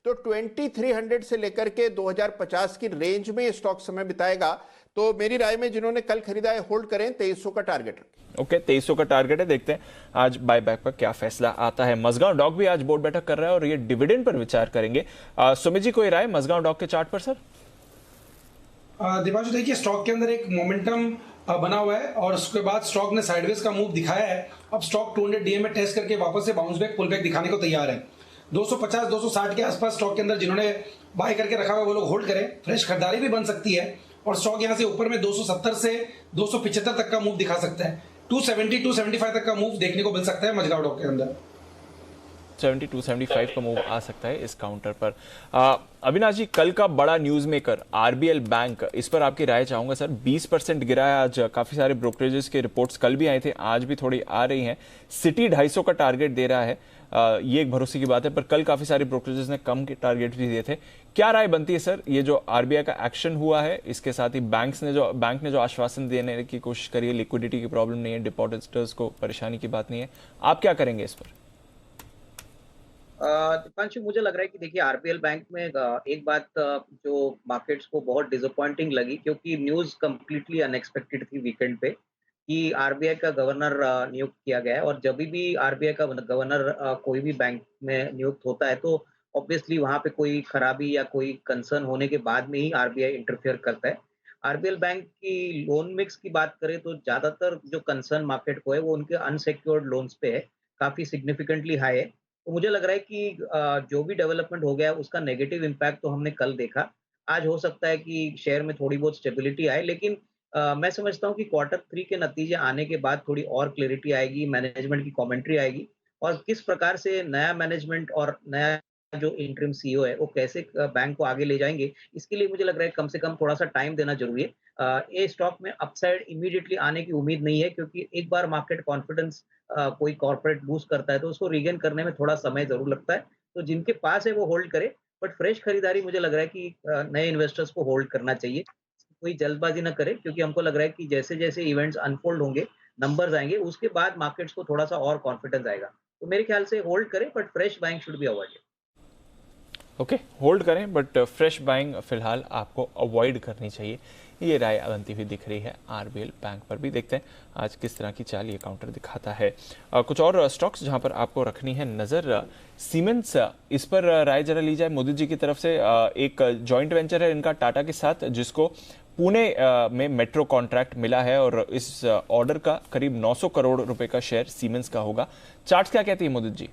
तो 2300 से लेकर के 2050 की रेंज में ये स्टॉक समय बिताएगा। तो मेरी राय में जिन्होंने कल खरीदा है होल्ड करें, 2300 का टारगेट रखें। ओके, 2300 का टारगेट है। देखते हैं आज बायबैक पर क्या फैसला आता है। मजगांव डॉक भी आज बोर्ड बैठक कर रहा है और ये डिविडेंड पर विचार करेंगे। सुमित जी कोई राय मजगांव डॉक के चार्ट पर सर? दीपांशु देखिए स्टॉक के अंदर एक मोमेंटम बना हुआ है और उसके बाद स्टॉक ने साइडवेज का मूव दिखाया है। अब स्टॉक 200 डीएम में टेस्ट करके वापस से बाउंस बैक पुल बैक दिखाने को तैयार है। 250-260 के आसपास स्टॉक के अंदर जिन्होंने बाय करके रखा हुआ वो लोग होल्ड करें, फ्रेश खरीदारी भी बन सकती है और स्टॉक यहां से ऊपर में 270 से 275 तक का मूव दिखा सकता है। 270-275 तक का मूव देखने को मिल सकता है मजगांव डॉक के अंदर। 70-275 का मूव आ सकता है इस काउंटर पर। अविनाश जी, कल का बड़ा न्यूज मेकर आरबीएल बैंक, इस पर आपकी राय चाहूंगा सर। 20% गिरा है आज। काफी सारे ब्रोकरेजेस के रिपोर्ट्स कल भी आए थे, आज भी थोड़ी आ रही हैं। सिटी 250 का टारगेट दे रहा है, ये एक भरोसे की बात है, पर कल काफी सारे ब्रोकरेजेस ने कम के टारगेट भी दिए थे। क्या राय बनती है सर, ये जो आरबीआई का एक्शन हुआ है, इसके साथ ही बैंक ने जो आश्वासन देने की कोशिश करी है, लिक्विडिटी की प्रॉब्लम नहीं है, डिपॉजिटर्स को परेशानी की बात नहीं है, आप क्या करेंगे इस पर? दीपांशु, मुझे लग रहा है कि देखिए आरबीएल बैंक में एक बात जो मार्केट्स को बहुत डिसअपॉइंटिंग लगी, क्योंकि न्यूज कंप्लीटली अनएक्सपेक्टेड थी वीकेंड पे कि आरबीआई का गवर्नर नियुक्त किया गया है। और जब भी आरबीआई का गवर्नर कोई भी बैंक में नियुक्त होता है तो ऑब्वियसली वहां पे कोई खराबी या कोई कंसर्न होने के बाद में ही आरबीआई इंटरफेयर करता है। आरबीएल बैंक की लोन मिक्स की बात करें तो ज्यादातर जो कंसर्न मार्केट को है वो उनके अनसिक्योर्ड लोन्स पे है, काफी सिग्निफिकेंटली हाई है। तो मुझे लग रहा है कि जो भी डेवलपमेंट हो गया उसका नेगेटिव इम्पैक्ट तो हमने कल देखा। आज हो सकता है कि शेयर में थोड़ी बहुत स्टेबिलिटी आए, लेकिन मैं समझता हूँ कि Q3 के नतीजे आने के बाद थोड़ी और क्लैरिटी आएगी, मैनेजमेंट की कमेंट्री आएगी और किस प्रकार से नया मैनेजमेंट और नया जो इंटरिम सीईओ है वो कैसे बैंक को आगे ले जाएंगे, इसके लिए मुझे लग रहा है कम से कम थोड़ा सा टाइम देना जरूरी है। ये स्टॉक में अपसाइड इमीडिएटली आने की उम्मीद नहीं है, क्योंकि एक बार मार्केट कॉन्फिडेंस कोई कॉर्पोरेट लूज करता है तो उसको रीगेन करने में थोड़ा समय जरूर लगता है। तो जिनके पास है वो होल्ड करे, बट फ्रेश खरीदारी मुझे लग रहा है कि नए इन्वेस्टर्स को होल्ड करना चाहिए। कोई जल्दबाजी ना करे, क्योंकि हमको लग रहा है कि जैसे जैसे इवेंट्स अनफोल्ड होंगे, नंबर्स आएंगे, उसके बाद मार्केट्स को थोड़ा सा और कॉन्फिडेंस आएगा। तो मेरे ख्याल से होल्ड करें, but fresh buying should be avoided. Okay, hold करें बट फ्रेश बाइंग फिलहाल आपको अवॉइड करनी चाहिए, ये राय बनती हुई दिख रही है आरबीएल बैंक पर भी। देखते हैं आज किस तरह की चाल ये काउंटर दिखाता है। कुछ और स्टॉक्स जहां पर आपको रखनी है नजर। सीमेंस, इस पर राय जरा ली जाए मोदी जी की तरफ से। एक जॉइंट वेंचर है इनका टाटा के साथ, जिसको पुणे में मेट्रो कॉन्ट्रैक्ट मिला है और इस ऑर्डर का करीब 900 करोड़ रुपए का शेयर सीमेंस का होगा। चार्ट्स क्या कहती है मोदी जी?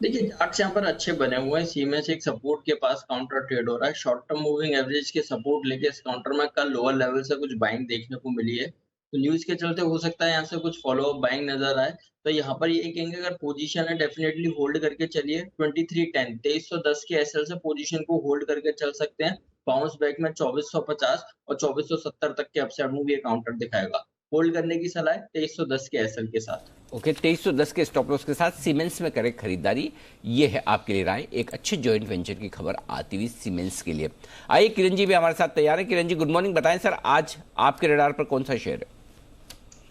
देखिए चार्ट्स यहाँ पर अच्छे बने हुए हैं। सीमेंस एक सपोर्ट के पास काउंटर ट्रेड हो रहा है। शॉर्ट टर्म मूविंग एवरेज के सपोर्ट लेके इस काउंटर में कल लोअर लेवल से कुछ बाइंग देखने को मिली है, तो न्यूज के चलते हो सकता है यहाँ से कुछ फॉलो अप बाइंग नजर आए। तो यहाँ पर ये कहेंगे अगर पोजीशन है डेफिनेटली होल्ड करके चलिए। 2310 के एसएल से पोजीशन को होल्ड करके चल सकते हैं। बाउंस बैक में 2450 और 2470 तक के अपसाइड मूव ये काउंटर दिखाएगा। होल्ड करने की सलाह है 2310 के एसएल के साथ। ओके, 2310 के स्टॉप लॉस के साथ सीमेंस में करें खरीदारी, ये है आपके लिए राय। एक अच्छे जॉइंट वेंचर की खबर आती हुई सीमेंस के लिए। आइए किरण जी भी हमारे साथ तैयार है। किरण जी गुड मॉर्निंग, बताएं सर आज आपके रडार पर कौन सा शेयर है?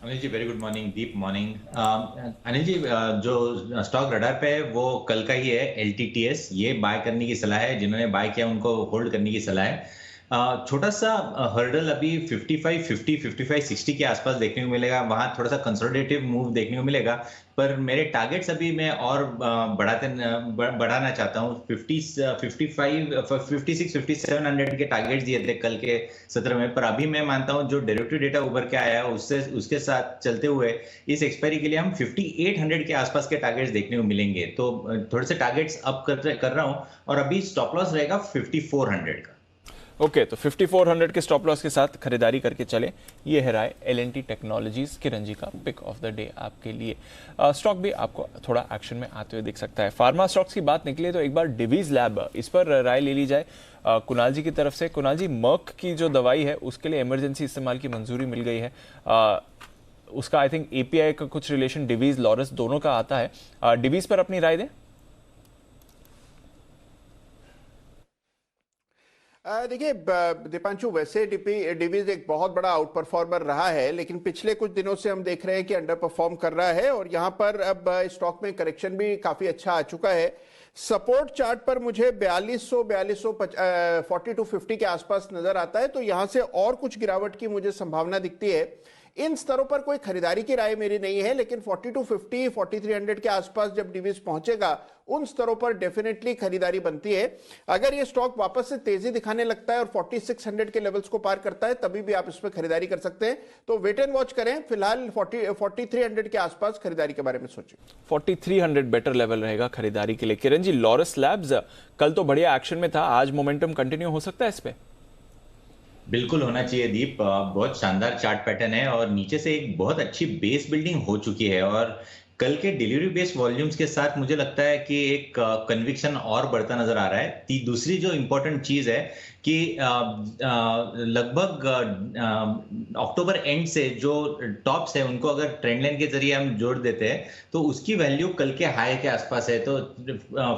Anil ji very good morning, दीप मॉर्निंग। अनिल जी जो स्टॉक रडार पे है वो कल का ही है, LTTS। ये बाय करने की सलाह है, जिन्होंने बाय किया उनको होल्ड करने की सलाह है। छोटा सा हर्डल अभी 55, 50, 55, 60 के आसपास देखने को मिलेगा, वहां थोड़ा सा कंसोलिडेटिव मूव देखने को मिलेगा। पर मेरे टारगेट्स अभी मैं और बढ़ाना चाहता हूँ। 55, 56, 5700 के टारगेट्स दिए थे कल के सत्र में, पर अभी मैं मानता हूँ जो डेरिवेटिव डेटा उभर के आया है उसके साथ चलते हुए इस एक्सपायरी के लिए हम 5800 के आसपास के टारगेट्स देखने को मिलेंगे। तो थोड़े से टारगेट्स अप कर रहा हूँ और अभी स्टॉप लॉस रहेगा 5400 का। ओके, तो 5400 के स्टॉप लॉस के साथ खरीदारी करके चले। ये है राय L&T टेक्नोलॉजीज किरण जी का पिक ऑफ द डे आपके लिए। स्टॉक भी आपको थोड़ा एक्शन में आते हुए दिख सकता है। फार्मा स्टॉक्स की बात निकले तो एक बार डिवीज लैब, इस पर राय ले ली जाए कुणाल जी की तरफ से। कुणाल जी, मर्क की जो दवाई है उसके लिए इमरजेंसी इस्तेमाल की मंजूरी मिल गई है। उसका आई थिंक API का कुछ रिलेशन डिवीज लॉरस दोनों का आता है। डिवीज पर अपनी राय दें। देखिए दीपांशु, वैसे डिवीज एक बहुत बड़ा आउट परफॉर्मर रहा है, लेकिन पिछले कुछ दिनों से हम देख रहे हैं कि अंडर परफॉर्म कर रहा है और यहां पर अब स्टॉक में करेक्शन भी काफी अच्छा आ चुका है। सपोर्ट चार्ट पर मुझे 4200 40 to 50 के आसपास नजर आता है, तो यहां से और कुछ गिरावट की मुझे संभावना दिखती है। इन स्तरों पर कोई खरीदारी की राय मेरी नहीं है, लेकिन 40 to 50, 4300 के आसपास जब डिवीज पहुंचेगा उन स्तरों पर डेफिनेटली खरीदारी बनती है। अगर ये स्टॉक वापस से तेजी दिखाने लगता है और 4600 के लेवल्स को पार करता है तभी भी आप इस पर खरीदारी कर सकते हैं। तो वेट एंड वॉच करें, फिलहाल 4300 के आसपास खरीदारी के बारे में सोचें। 4300 बेटर लेवल रहेगा खरीदारी के लिए। किरण जी, लॉरस लैब्स कल तो बढ़िया एक्शन में था, आज मोमेंटम कंटिन्यू हो सकता है इस पे? बिल्कुल होना चाहिए दीप, बहुत शानदार चार्ट पैटर्न है और नीचे से एक बहुत अच्छी बेस बिल्डिंग हो चुकी है और कल के डिलीवरी बेस्ड वॉल्यूम्स के साथ मुझे लगता है कि एक कन्विक्शन और बढ़ता नजर आ रहा है। दूसरी जो इंपॉर्टेंट चीज है कि लगभग अक्टूबर एंड से जो टॉप्स है उनको अगर ट्रेंड लाइन के जरिए हम जोड़ देते हैं तो उसकी वैल्यू कल के हाई के आसपास है। तो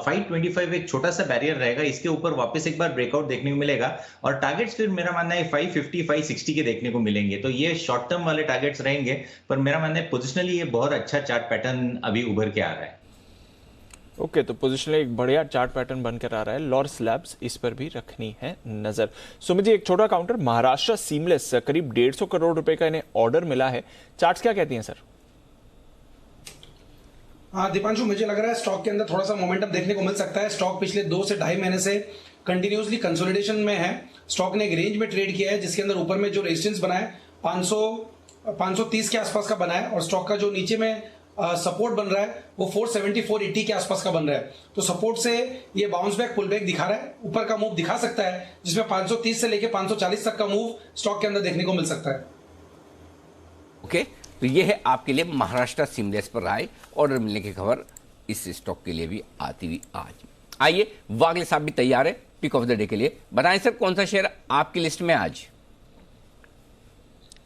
525 एक छोटा सा बैरियर रहेगा, इसके ऊपर वापस एक बार ब्रेकआउट देखने को मिलेगा और टारगेट्स फिर मेरा मानना है 550, 560 के देखने को मिलेंगे। तो ये शॉर्ट टर्म वाले टारगेट्स रहेंगे, पर मेरा मानना है पोजिशनली ये बहुत अच्छा चार्ट पैटर्न अभी उभर के आ रहा है। ओके, तो पोजिशनली एक बढ़िया चार्ट पैटर्न बनकर आ रहा है। लॉरस लैब्स, इस पर भी रखनी है नजर। सुमित जी, एक छोटा काउंटर, महाराष्ट्र सीमलेस करीब 150 करोड़ रुपए का इन्हें ऑर्डर मिला है। चार्ट्स क्या कहती हैं सर? हाँ दीपांशु, मुझे लग रहा है स्टॉक के अंदर थोड़ा सा मोमेंटम देखने को मिल सकता है। स्टॉक पिछले 2 से 2.5 महीने से कंटिन्यूसली कंसोलिडेशन में है। स्टॉक ने एक रेंज में ट्रेड किया है जिसके अंदर ऊपर में जो रेजिस्टेंस बना है 530 के आसपास का बना है और स्टॉक का जो नीचे में सपोर्ट बन रहा है वो 470, 480 के आसपास का बन रहा है। तो सपोर्ट से ये बाउंस बैक, पुल बैक दिखा रहा है, ऊपर का मूव दिखा सकता है जिसमें 530 से लेके 540 तक का मूव स्टॉक के अंदर देखने को मिल सकता है। ओके, तो ये है आपके लिए महाराष्ट्र सीमलेस पर राय। ऑर्डर मिलने की खबर इस स्टॉक के लिए भी आती हुई आज। आइए, वागले साहब भी तैयार है पिक ऑफ द डे के लिए। बताएं सर, कौन सा शेयर आपकी लिस्ट में आज?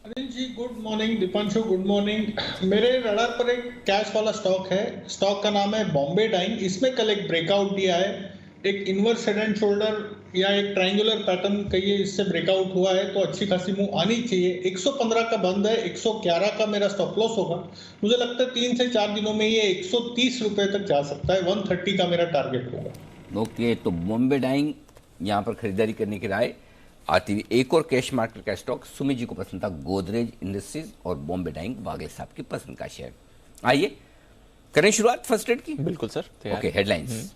Anil ji good morning, Dipanshu good morning. मेरे रडार पर एक कैश वाला स्टॉक है, स्टॉक का नाम है बॉम्बे डाइंग। इसमें कल एक ब्रेकआउट दिया है, एक इनवर्स हेड एंड शोल्डर या एक ट्रायंगुलर पैटर्न कहिए, इससे ब्रेकआउट हुआ है तो अच्छी खासी मूव आनी चाहिए। 115 का बंद है, 111 का मेरा स्टॉप लॉस होगा। मुझे लगता है 3 से 4 दिनों में ये 130 रुपए तक जा सकता है। 130 का मेरा टारगेट होगा। ओके, तो बॉम्बे डाइंग यहाँ पर खरीदारी करने की राय आती हुई। एक और कैश मार्केट का स्टॉक सुमित जी को पसंद था, गोदरेज इंडस्ट्रीज, और बॉम्बे डाइंग वागले साहब की पसंद का शेयर। आइए करें शुरुआत फर्स्ट एड की। बिल्कुल सर, ओके, हेडलाइंस।